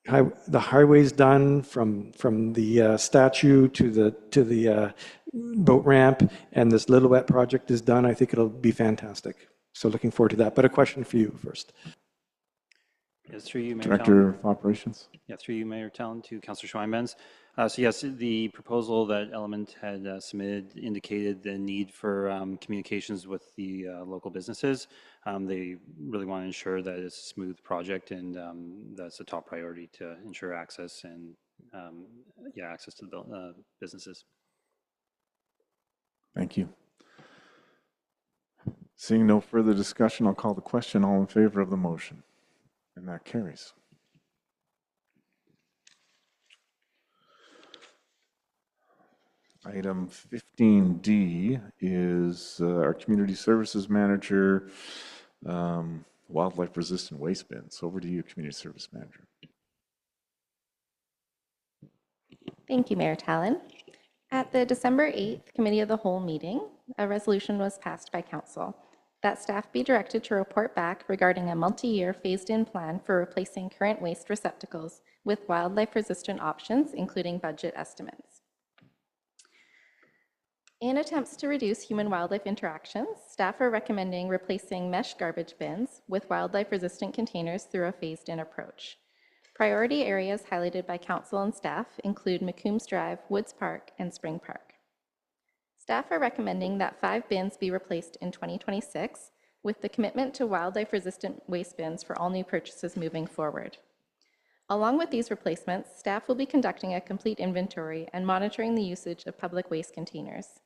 the highway's done from the statue to the boat ramp, and this Lillooet project is done, I think it'll be fantastic. So looking forward to that. But a question for you first. Yes, through you, Mayor Director of Operations. Yeah, through you, Mayor Talon, to Councillor Schweinbenz. So yes, the proposal that Element had submitted indicated the need for communications with the local businesses. They really want to ensure that it's a smooth project, and that's a top priority to ensure access and access to the businesses. Thank you. Seeing no further discussion, I'll call the question. All in favor of the motion? And that carries. Item 15D is our Community Services Manager, wildlife-resistant waste bins. Over to you, Community Service Manager. Thank you, Mayor Talon. At the December 8th Committee of the Whole meeting, a resolution was passed by Council that staff be directed to report back regarding a multi-year phased-in plan for replacing current waste receptacles with wildlife-resistant options, including budget estimates. In attempts to reduce human-wildlife interactions, staff are recommending replacing mesh garbage bins with wildlife-resistant containers through a phased-in approach. Priority areas highlighted by Council and staff include McCombs Drive, Woods Park, and Spring Park. Staff are recommending that 5 bins be replaced in 2026, with the commitment to wildlife-resistant waste bins for all new purchases moving forward. Along with these replacements, staff will be conducting a complete inventory and monitoring the usage of public waste containers.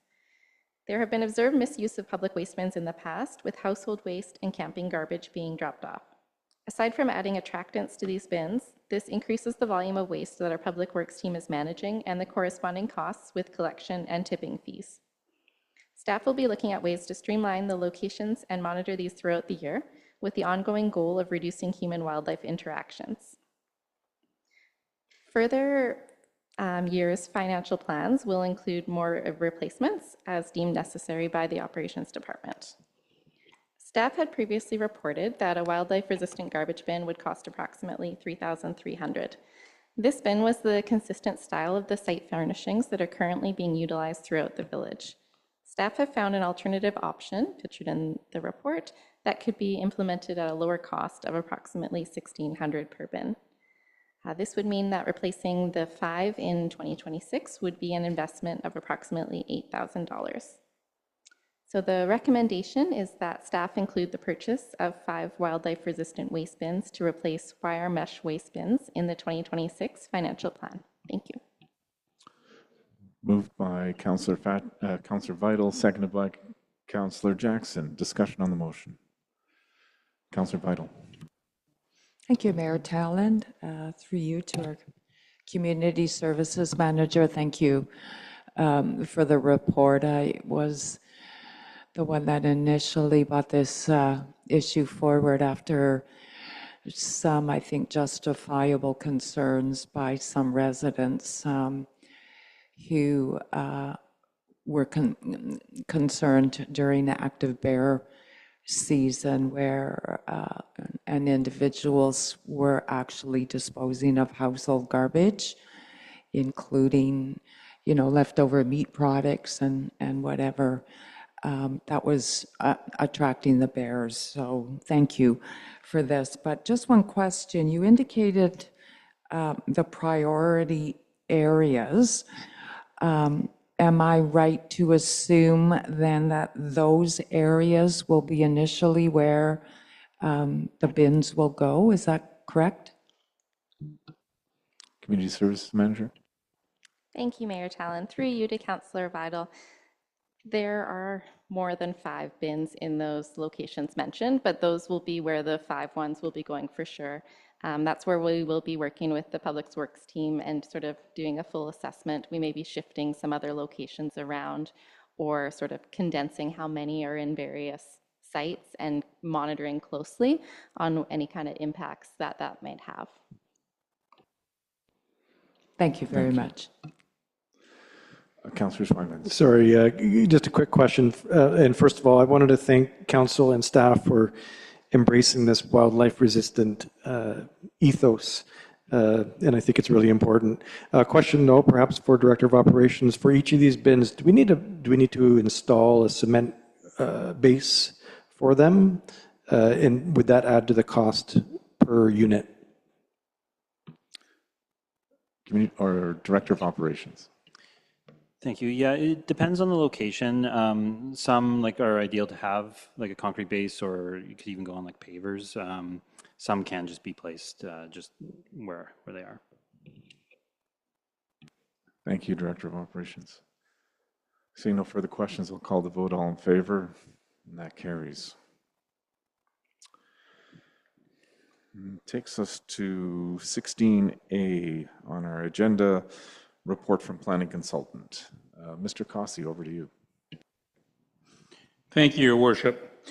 There have been observed misuse of public waste bins in the past, with household waste and camping garbage being dropped off. Aside from adding attractants to these bins, this increases the volume of waste that our Public Works team is managing and the corresponding costs with collection and tipping fees. Staff will be looking at ways to streamline the locations and monitor these throughout the year, with the ongoing goal of reducing human-wildlife interactions. Further years' financial plans will include more replacements as deemed necessary by the Operations Department. Staff had previously reported that a wildlife-resistant garbage bin would cost approximately $3,300. This bin was the consistent style of the site furnishings that are currently being utilized throughout the village. Staff have found an alternative option, pictured in the report, that could be implemented at a lower cost of approximately $1,600 per bin. This would mean that replacing the 5 in 2026 would be an investment of approximately $8,000. So the recommendation is that staff include the purchase of 5 wildlife-resistant waste bins to replace wire mesh waste bins in the 2026 financial plan. Thank you. Moved by Councillor Vital, seconded by Councillor Jackson. Discussion on the motion. Councillor Vital. Thank you, Mayor Talon. Through you to our Community Services Manager, thank you for the report. I was the one that initially brought this issue forward after some, I think, justifiable concerns by some residents who were concerned during the active bear season where and individuals were actually disposing of household garbage, including, you know, leftover meat products and whatever. That was attracting the bears. So thank you for this. But just one question. You indicated the priority areas. Am I right to assume then that those areas will be initially where the bins will go? Is that correct? Community Services Manager. Thank you, Mayor Talon. Through you to Councillor Vital. There are more than 5 bins in those locations mentioned, but those will be where the 5 ones will be going for sure. That's where we will be working with the Public Works team and sort of doing a full assessment. We may be shifting some other locations around or sort of condensing how many are in various sites and monitoring closely on any kind of impacts that that might have. Thank you very much. Councillor Schweinbenz. Sorry, just a quick question. And first of all, I wanted to thank council and staff for embracing this wildlife-resistant ethos. and I think it's really important. Question, though, perhaps for Director of Operations, for each of these bins, do we need to install a cement base for them? And would that add to the cost per unit? Or Director of Operations. Thank you. Yeah, it depends on the location. Some like are ideal to have like a concrete base, or you could even go on like pavers. Some can just be placed just where they are. Thank you, Director of Operations. Seeing no further questions, I'll call the vote. All in favor, and that carries. Takes us to 16A on our agenda, report from planning consultant. Mr. Cossey, over to you. Thank you, Your Worship.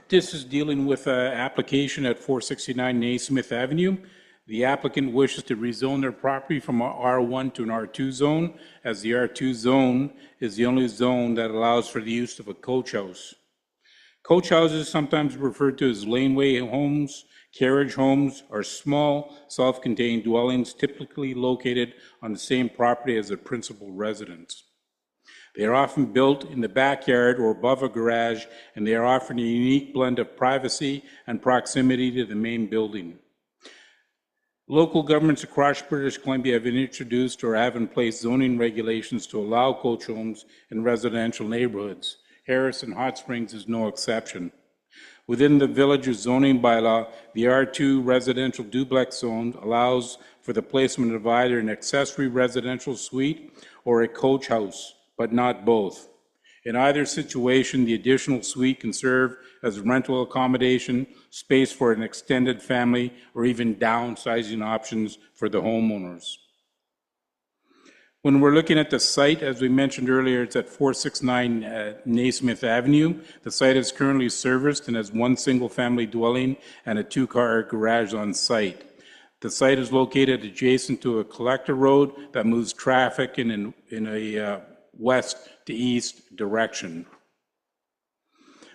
This is dealing with an application at 469 Naismith Avenue. The applicant wishes to rezone their property from an R1 to an R2 zone, as the R2 zone is the only zone that allows for the use of a coach house. Coach houses, sometimes referred to as laneway homes, carriage homes, are small, self-contained dwellings typically located on the same property as the principal residence. They are often built in the backyard or above a garage, and they are offering a unique blend of privacy and proximity to the main building. Local governments across British Columbia have introduced or have in place zoning regulations to allow coach homes in residential neighborhoods. Harrison Hot Springs is no exception. Within the village's zoning bylaw, the R2 residential duplex zone allows for the placement of either an accessory residential suite or a coach house, but not both. In either situation, the additional suite can serve as rental accommodation, space for an extended family, or even downsizing options for the homeowners. When we're looking at the site, as we mentioned earlier, it's at 469 Naismith Avenue. The site is currently serviced and has one single-family dwelling and a two-car garage on site. The site is located adjacent to a collector road that moves traffic in a west to east direction.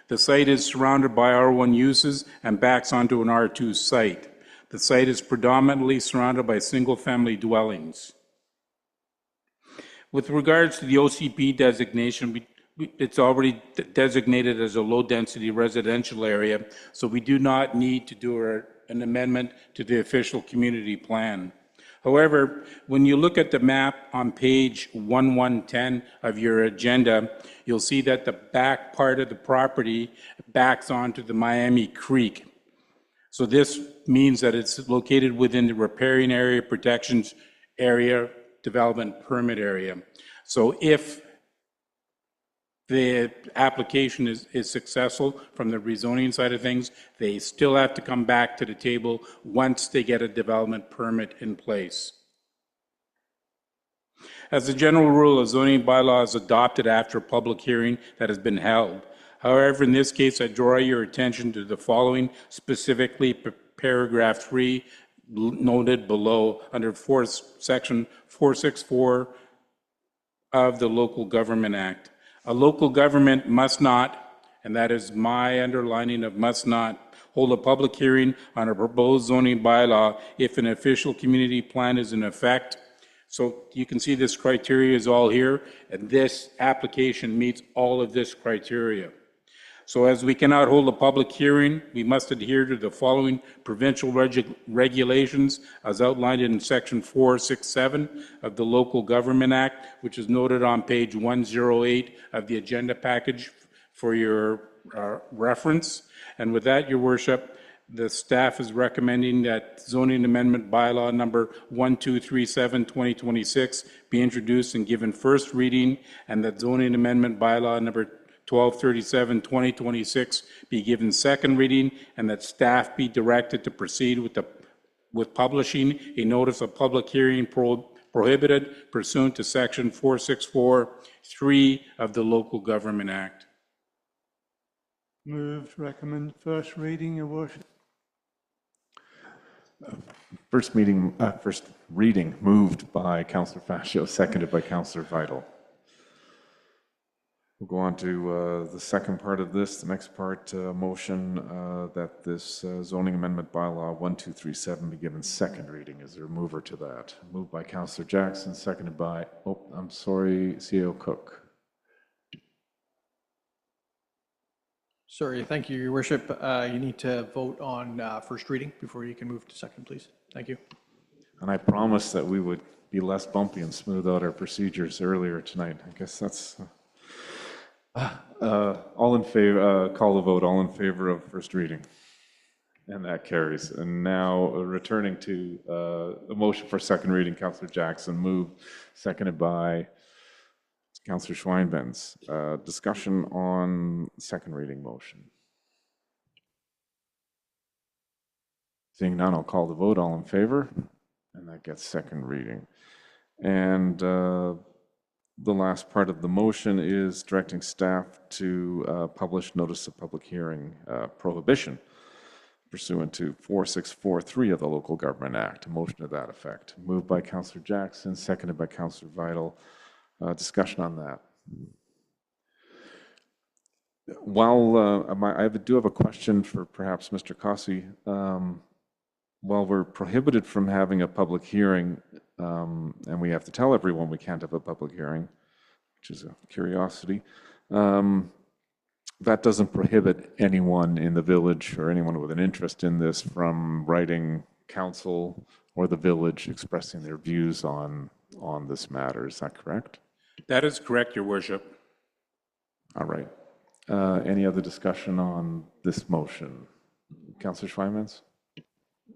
The site is surrounded by R1 uses and backs onto an R2 site. The site is predominantly surrounded by single-family dwellings. With regards to the OCP designation, it's already designated as a low-density residential area, so we do not need to do an amendment to the official community plan. However, when you look at the map on page 1110 of your agenda, you'll see that the back part of the property backs onto the Miami Creek. So this means that it's located within the riparian area protections area development permit area. So if the application is successful from the rezoning side of things, they still have to come back to the table once they get a development permit in place. As a general rule, a zoning bylaw is adopted after a public hearing that has been held. However, in this case, I draw your attention to the following, specifically paragraph 3, noted below under section 464 of the Local Government Act. A local government must not, and that is my underlining of must not, hold a public hearing on a proposed zoning bylaw if an official community plan is in effect. So you can see this criteria is all here, and this application meets all of this criteria. So as we cannot hold a public hearing, we must adhere to the following provincial regulations as outlined in section 467 of the Local Government Act, which is noted on page 108 of the agenda package for your reference. And with that, Your Worship, the staff is recommending that zoning amendment bylaw number 1237-2026 be introduced and given first reading, and that zoning amendment bylaw number 1237-2026 be given second reading, and that staff be directed to proceed with publishing a notice of public hearing prohibited pursuant to section 464(3) of the Local Government Act. Moved, recommend first reading, Your Worship. First reading moved by Councillor Fascio, seconded by Councillor Vital. We'll go on to the second part of this. The next part, motion that this zoning amendment bylaw 1237 be given second reading. Is there a mover to that? Moved by Councillor Jackson, seconded by, I'm sorry, CEO Cook. Sorry, thank you, Your Worship. You need to vote on first reading before you can move to second, please. Thank you. And I promised that we would be less bumpy and smooth out our procedures earlier tonight. I guess that's... all in favor, call the vote, all in favor of first reading. And that carries. And now returning to the motion for second reading, Councillor Jackson moved, seconded by Councillor Schweinbenz. Discussion on second reading motion. Seeing none, I'll call the vote, all in favor. And that gets second reading. And the last part of the motion is directing staff to publish notice of public hearing prohibition pursuant to 4643 of the Local Government Act. A motion to that effect. Moved by Councillor Jackson, seconded by Councillor Vital. Discussion on that. While I do have a question for perhaps Mr. Cossey. While we're prohibited from having a public hearing, and we have to tell everyone we can't have a public hearing, which is a curiosity, that doesn't prohibit anyone in the village or anyone with an interest in this from writing council or the village expressing their views on this matter. Is that correct? That is correct, Your Worship. All right. Any other discussion on this motion? Councillor Schweinbenz?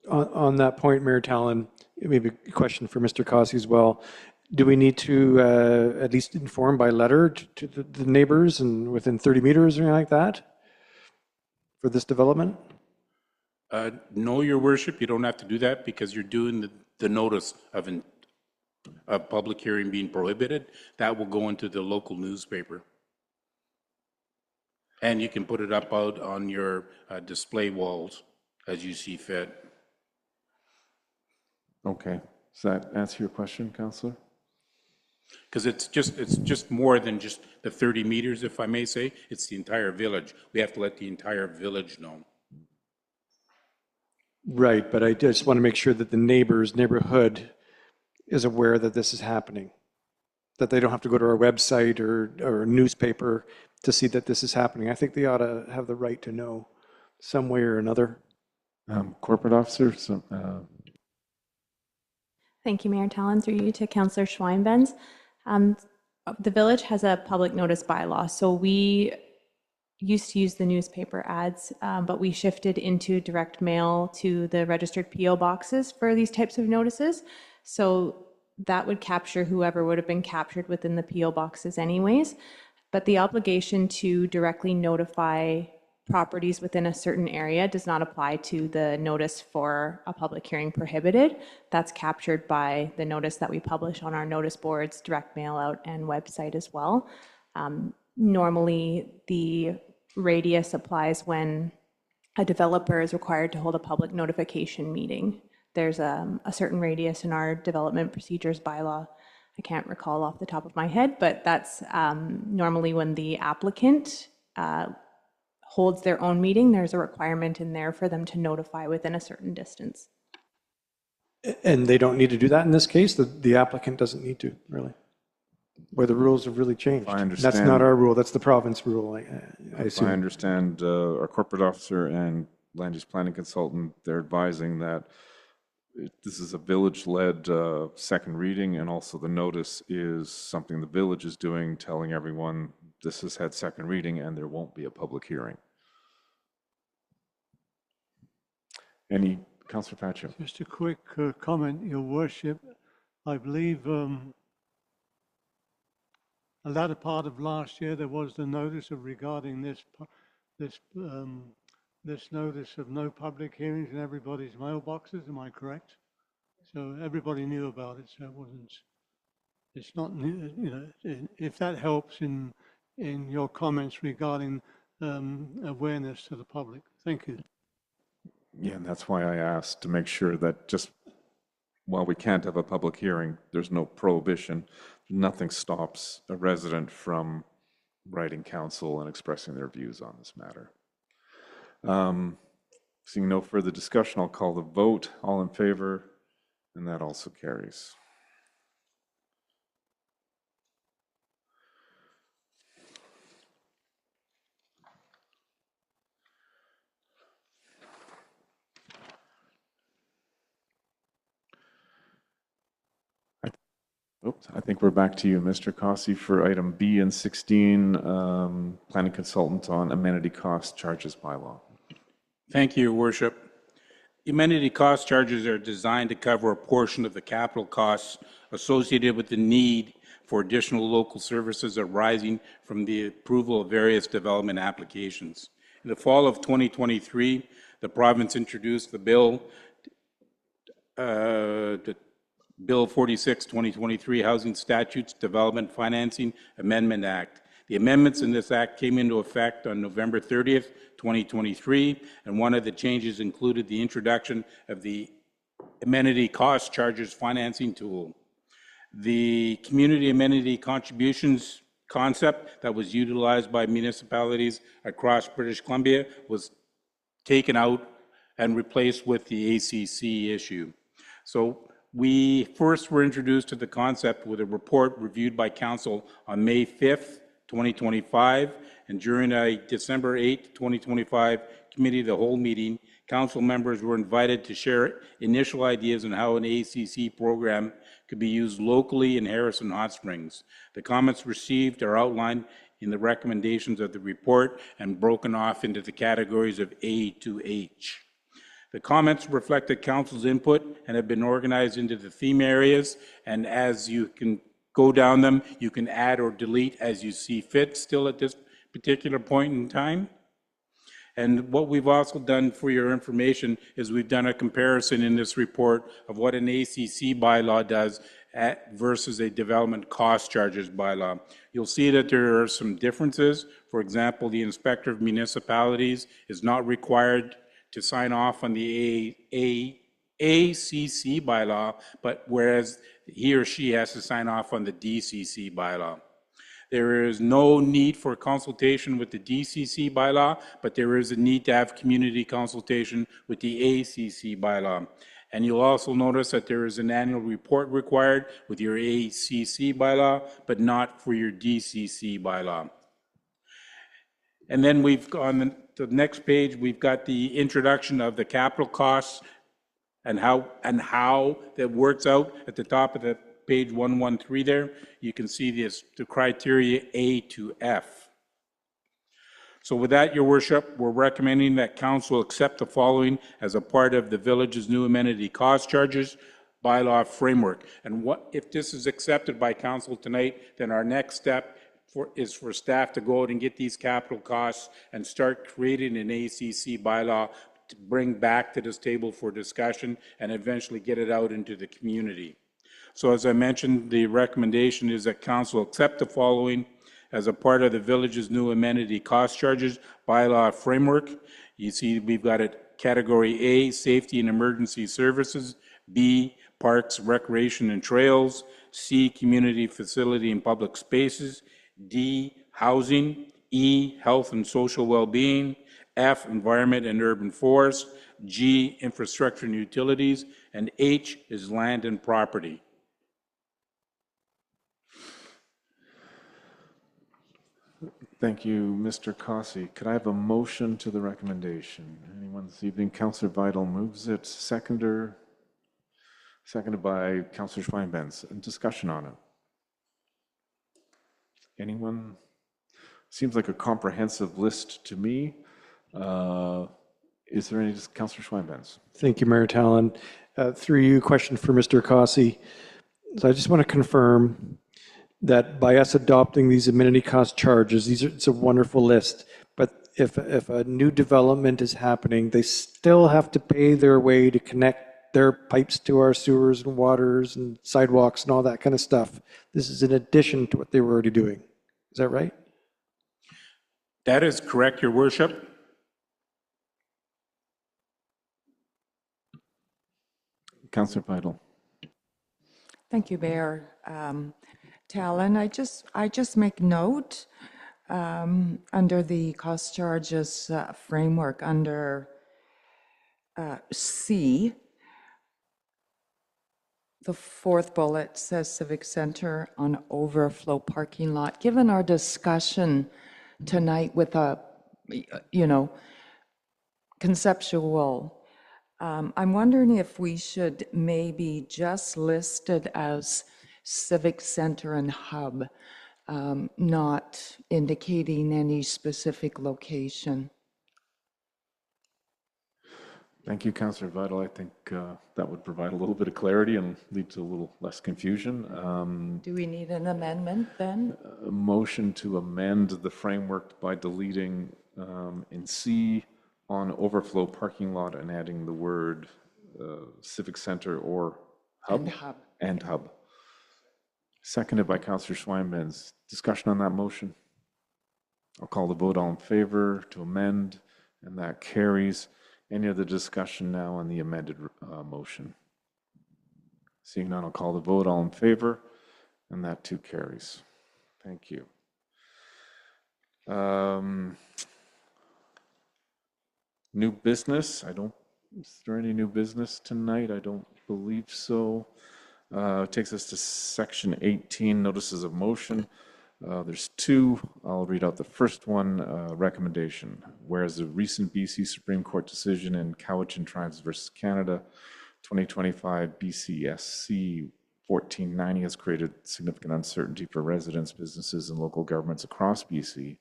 On that point, Mayor Tallon, maybe a question for Mr. Cossey as well. Do we need to at least inform by letter to the neighbors and within 30 meters or anything like that for this development? No, Your Worship, you don't have to do that because you're doing the notice of a public hearing being prohibited. That will go into the local newspaper. And you can put it up out on your display walls as you see fit. Okay. Does that answer your question, Councillor? Because it's just more than just the 30 meters, if I may say. It's the entire village. We have to let the entire village know. Right, but I just want to make sure that the neighborhood is aware that this is happening, that they don't have to go to our website or a newspaper to see that this is happening. I think they ought to have the right to know some way or another. Corporate officer? Thank you, Mayor Tallon. Through you to Councillor Schweinbenz. The village has a public notice bylaw, so we used to use the newspaper ads, but we shifted into direct mail to the registered PO boxes for these types of notices. So that would capture whoever would have been captured within the PO boxes anyways. But the obligation to directly notify properties within a certain area does not apply to the notice for a public hearing prohibited. That's captured by the notice that we publish on our notice boards, direct mail out, and website as well. Normally, the radius applies when a developer is required to hold a public notification meeting. There's a certain radius in our development procedures bylaw. I can't recall off the top of my head, but that's normally when the applicant holds their own meeting, there's a requirement in there for them to notify within a certain distance. And they don't need to do that in this case? The applicant doesn't need to, really? Where the rules have really changed? I understand. That's not our rule, that's the province rule, I assume. I understand our corporate officer and land use planning consultant, they're advising that this is a village-led second reading, and also the notice is something the village is doing, telling everyone this has had second reading and there won't be a public hearing. Any, Councillor Pacho? Just a quick comment, Your Worship. I believe the latter part of last year there was the notice of regarding this notice of no public hearings in everybody's mailboxes. Am I correct? So everybody knew about it. So it wasn't. It's not new. You know, if that helps in your comments regarding awareness to the public. Thank you. Yeah, and that's why I asked to make sure that just while we can't have a public hearing, there's no prohibition. Nothing stops a resident from writing council and expressing their views on this matter. Seeing no further discussion, I'll call the vote. All in favor, and that also carries. Oops, I think we're back to you, Mr. Cossey, for item B and 16, planning consultant on amenity cost charges bylaw. Thank you, Your Worship. Amenity cost charges are designed to cover a portion of the capital costs associated with the need for additional local services arising from the approval of various development applications. In the fall of 2023, the province introduced the bill, Bill 46, 2023, Housing Statutes Development Financing Amendment Act. The amendments in this act came into effect on November 30th, 2023, and one of the changes included the introduction of the amenity cost charges financing tool. The community amenity contributions concept that was utilized by municipalities across British Columbia was taken out and replaced with the ACC issue. So we first were introduced to the concept with a report reviewed by Council on May 5th, 2025, and during a December 8th, 2025 Committee of the Whole meeting, Council members were invited to share initial ideas on how an ACC program could be used locally in Harrison Hot Springs. The comments received are outlined in the recommendations of the report and broken off into the categories of A to H. The comments reflected Council's input and have been organized into the theme areas, and as you can go down them, you can add or delete as you see fit still at this particular point in time. And what we've also done for your information is we've done a comparison in this report of what an ACC bylaw does versus a development cost charges bylaw. You'll see that there are some differences. For example, the Inspector of Municipalities is not required to sign off on the ACC bylaw, but whereas he or she has to sign off on the DCC bylaw. There is no need for consultation with the DCC bylaw, but there is a need to have community consultation with the ACC bylaw. And you'll also notice that there is an annual report required with your ACC bylaw, but not for your DCC bylaw. And then we've on the next page, we've got the introduction of the capital costs and how that works out at the top of the page 113 there. You can see the criteria A to F. So with that, Your Worship, we're recommending that Council accept the following as a part of the village's new amenity cost charges bylaw framework. And if this is accepted by Council tonight, then our next step is for staff to go out and get these capital costs and start creating an ACC bylaw to bring back to this table for discussion and eventually get it out into the community. So as I mentioned, the recommendation is that Council accept the following as a part of the village's new amenity cost charges bylaw framework. You see we've got it category A, safety and emergency services, B, parks, recreation and trails, C, community facility and public spaces, D, housing, E, health and social well-being, F, environment and urban forest, G, infrastructure and utilities, and H is land and property. Thank you, Mr. Cossey. Could I have a motion to the recommendation? Anyone this evening? Councillor Vital moves it. Seconded by Councillor Schweinbenz. Discussion on it. Anyone? Seems like a comprehensive list to me. Is there any, Councillor Schweinbenz? Thank you, Mayor Tallon. Through you, question for Mr. Cossey. So I just want to confirm that by us adopting these amenity cost charges, it's a wonderful list, but if a new development is happening, they still have to pay their way to connect their pipes to our sewers and waters and sidewalks and all that kind of stuff. This is in addition to what they were already doing. Is that right? That is correct, Your Worship. Councillor Vital. Thank you, Mayor Tallon. I just make note under the cost charges framework, under C, the fourth bullet says Civic Center on overflow parking lot. Given our discussion tonight with a, conceptual, I'm wondering if we should maybe just list it as Civic Center and Hub, not indicating any specific location. Thank you, Councillor Vital. I think that would provide a little bit of clarity and lead to a little less confusion. Do we need an amendment then? A motion to amend the framework by deleting in C on overflow parking lot and adding the word Civic Center or Hub? And Hub. And Hub. Seconded by Councillor Schweinbenz. Discussion on that motion? I'll call the vote. All in favor to amend, and that carries. Any other discussion now on the amended motion? Seeing none, I'll call the vote. All in favor, and that too carries. Thank you. New business. Is there any new business tonight? I don't believe so. Takes us to section 18, notices of motion. There's two. I'll read out the first one, recommendation. Whereas the recent BC Supreme Court decision in Cowichan Tribes versus Canada, 2025 BCSC 1490 has created significant uncertainty for residents, businesses, and local governments across BC,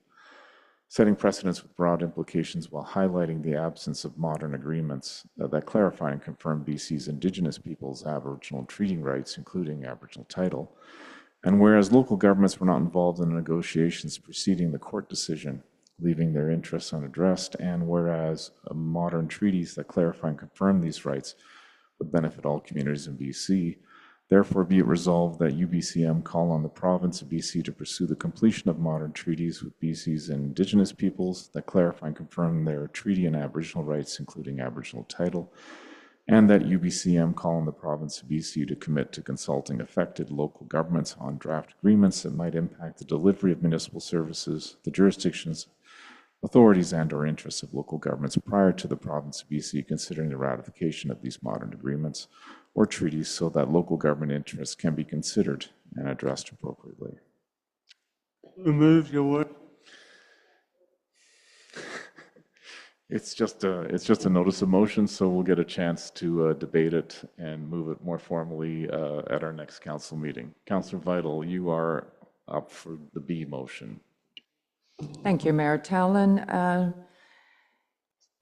setting precedents with broad implications while highlighting the absence of modern agreements that clarify and confirm BC's Indigenous peoples' Aboriginal treaty rights, including Aboriginal title. And whereas local governments were not involved in the negotiations preceding the court decision, leaving their interests unaddressed, and whereas modern treaties that clarify and confirm these rights would benefit all communities in BC, therefore be it resolved that UBCM call on the province of BC to pursue the completion of modern treaties with BC's Indigenous peoples that clarify and confirm their treaty and Aboriginal rights, including Aboriginal title, and that UBCM call on the province of BC to commit to consulting affected local governments on draft agreements that might impact the delivery of municipal services, the jurisdictions, authorities, and/or interests of local governments prior to the province of BC considering the ratification of these modern agreements or treaties so that local government interests can be considered and addressed appropriately. Who moves your word? It's just a notice of motion, so we'll get a chance to debate it and move it more formally at our next council meeting. Councillor Vital, you are up for the B motion. Thank you, Mayor Tallon.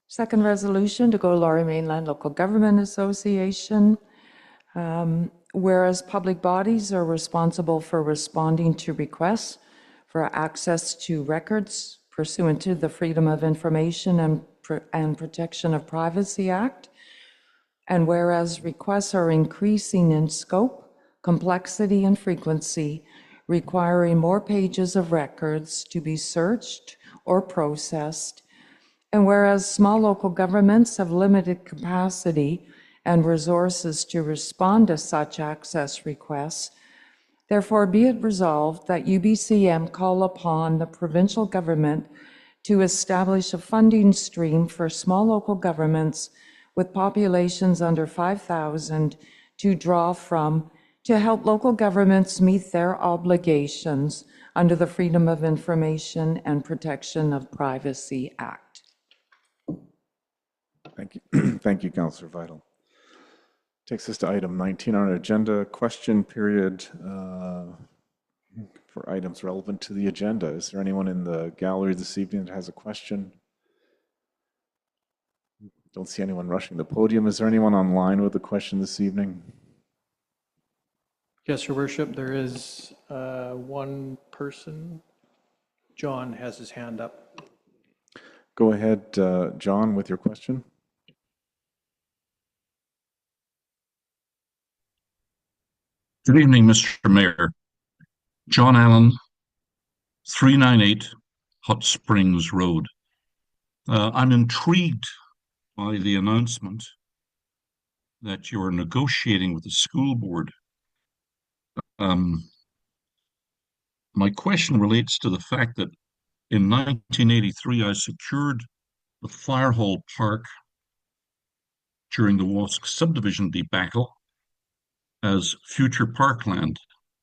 Second resolution to go Laurie Mainland Local Government Association. Whereas public bodies are responsible for responding to requests for access to records pursuant to the Freedom of Information and Protection of Privacy Act, and whereas requests are increasing in scope, complexity, and frequency, requiring more pages of records to be searched or processed, and whereas small local governments have limited capacity and resources to respond to such access requests, therefore be it resolved that UBCM call upon the provincial government to establish a funding stream for small local governments with populations under 5,000 to draw from to help local governments meet their obligations under the Freedom of Information and Protection of Privacy Act. Thank you. Thank you, Councillor Vital. Takes us to item 19 on our agenda, question period for items relevant to the agenda. Is there anyone in the gallery this evening that has a question? Don't see anyone rushing the podium. Is there anyone online with a question this evening? Yes, Your Worship, there is one person. John has his hand up. Go ahead, John, with your question. Good evening, Mr. Mayor. John Allen, 398 Hot Springs Road. I'm intrigued by the announcement that you're negotiating with the school board. My question relates to the fact that in 1983, I secured the Firehall Park during the Wask subdivision debacle as future parkland.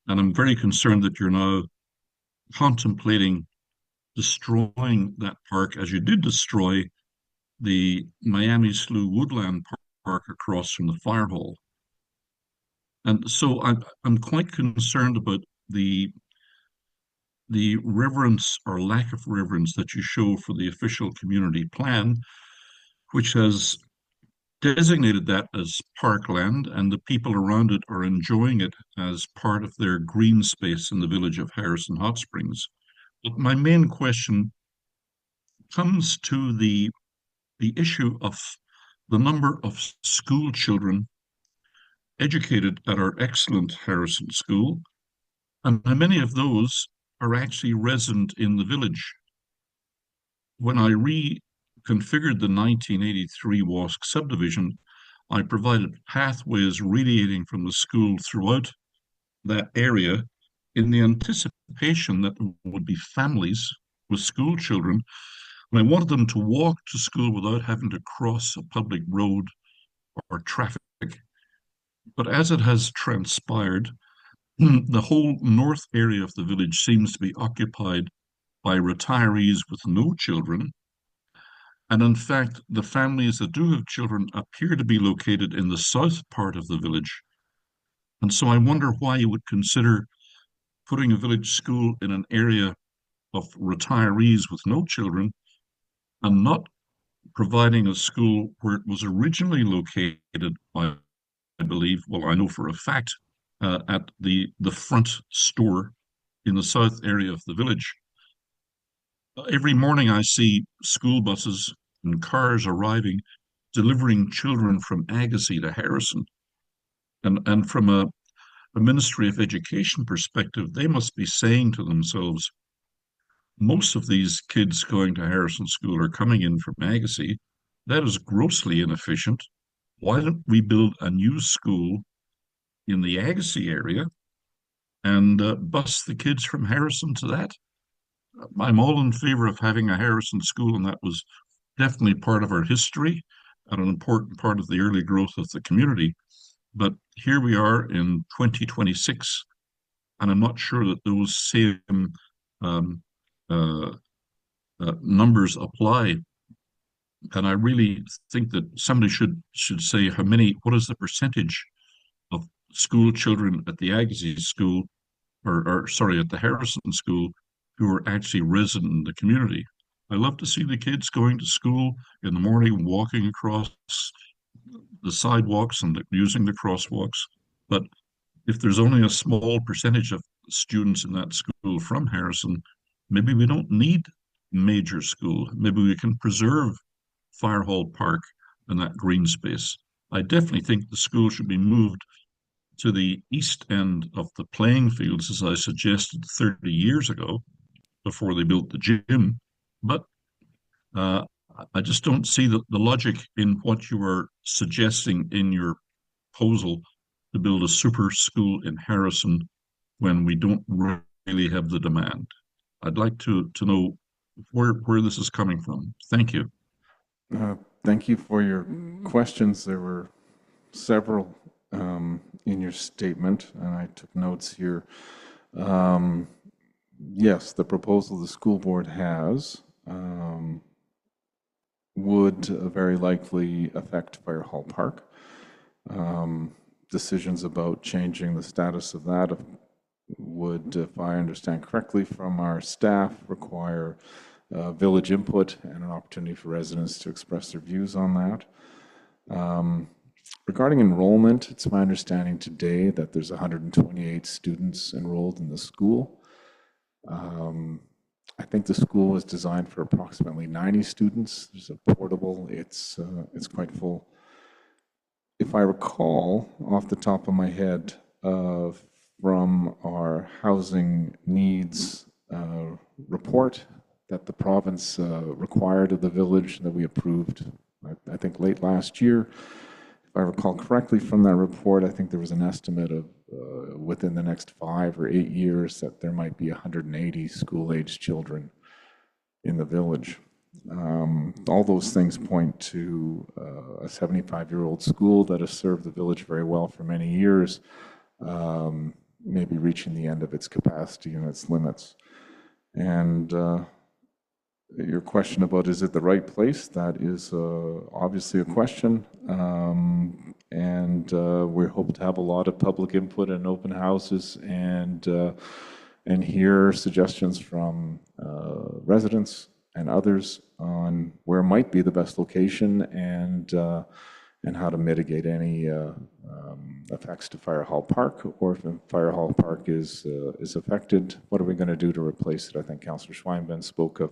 And I'm very concerned that you're now contemplating destroying that park, as you did destroy the Miami Slough Woodland Park across from the fire hall. And so I'm quite concerned about the reverence or lack of reverence that you show for the official community plan, which has designated that as parkland, and the people around it are enjoying it as part of their green space in the village of Harrison Hot Springs. But my main question comes to the issue of the number of school children educated at our excellent Harrison School, and many of those are actually resident in the village. When I reconfigured the 1983 Wask subdivision, I provided pathways radiating from the school throughout that area in the anticipation that there would be families with school children, and I wanted them to walk to school without having to cross a public road or traffic. But as it has transpired, the whole north area of the village seems to be occupied by retirees with no children. And in fact, the families that do have children appear to be located in the south part of the village. And so I wonder why you would consider putting a village school in an area of retirees with no children and not providing a school where it was originally located, I believe, well, I know for a fact, at the front store in the south area of the village. Every morning I see school buses and cars arriving, delivering children from Agassiz to Harrison. And from a Ministry of Education perspective, they must be saying to themselves, most of these kids going to Harrison School are coming in from Agassiz. That is grossly inefficient. Why don't we build a new school in the Agassiz area and bus the kids from Harrison to that? I'm all in favor of having a Harrison School, and that was definitely part of our history and an important part of the early growth of the community. But here we are in 2026, and I'm not sure that those same numbers apply. And I really think that somebody should say what is the percentage of school children at the Agassiz School, or sorry, at the Harrison School, who are actually resident in the community. I love to see the kids going to school in the morning, walking across the sidewalks and using the crosswalks. But if there's only a small percentage of students in that school from Harrison, maybe we don't need major school. Maybe we can preserve Firehall Park and that green space. I definitely think the school should be moved to the east end of the playing fields, as I suggested 30 years ago, before they built the gym. But I just don't see the logic in what you are suggesting in your proposal to build a super school in Harrison when we don't really have the demand. I'd like to know where this is coming from. Thank you. Thank you for your questions. There were several in your statement, and I took notes here. Yes, the proposal the school board has would very likely affect Firehall Park. Decisions about changing the status of that would, if I understand correctly from our staff, require village input and an opportunity for residents to express their views on that. Regarding enrollment, it's my understanding today that there's 128 students enrolled in the school. I think the school was designed for approximately 90 students. There's a portable, it's quite full. If I recall off the top of my head from our housing needs report that the province required of the village that we approved, I think late last year, if I recall correctly from that report, I think there was an estimate of within the next 5 or 8 years that there might be 180 school-aged children in the village. All those things point to a 75-year-old school that has served the village very well for many years, maybe reaching the end of its capacity and its limits. And your question about is it the right place, that is obviously a question. And we hope to have a lot of public input and open houses and hear suggestions from residents and others on where might be the best location and how to mitigate any effects to Fire Hall Park, or if Fire Hall Park is affected, what are we going to do to replace it? I think Councillor Schweinben spoke of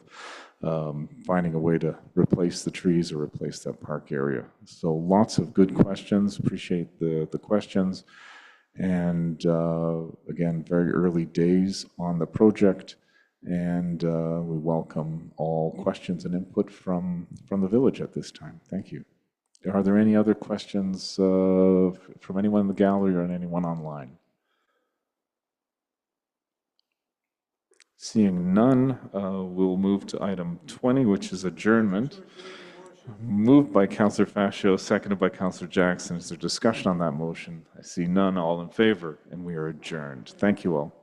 finding a way to replace the trees or replace that park area. So lots of good questions. Appreciate the questions. And again, very early days on the project. And we welcome all questions and input from the village at this time. Thank you. Are there any other questions from anyone in the gallery or anyone online? Seeing none, we'll move to item 20, which is adjournment. Moved by Councillor Fascio, seconded by Councillor Jackson. Is there discussion on that motion? I see none. All in favor, and we are adjourned. Thank you all.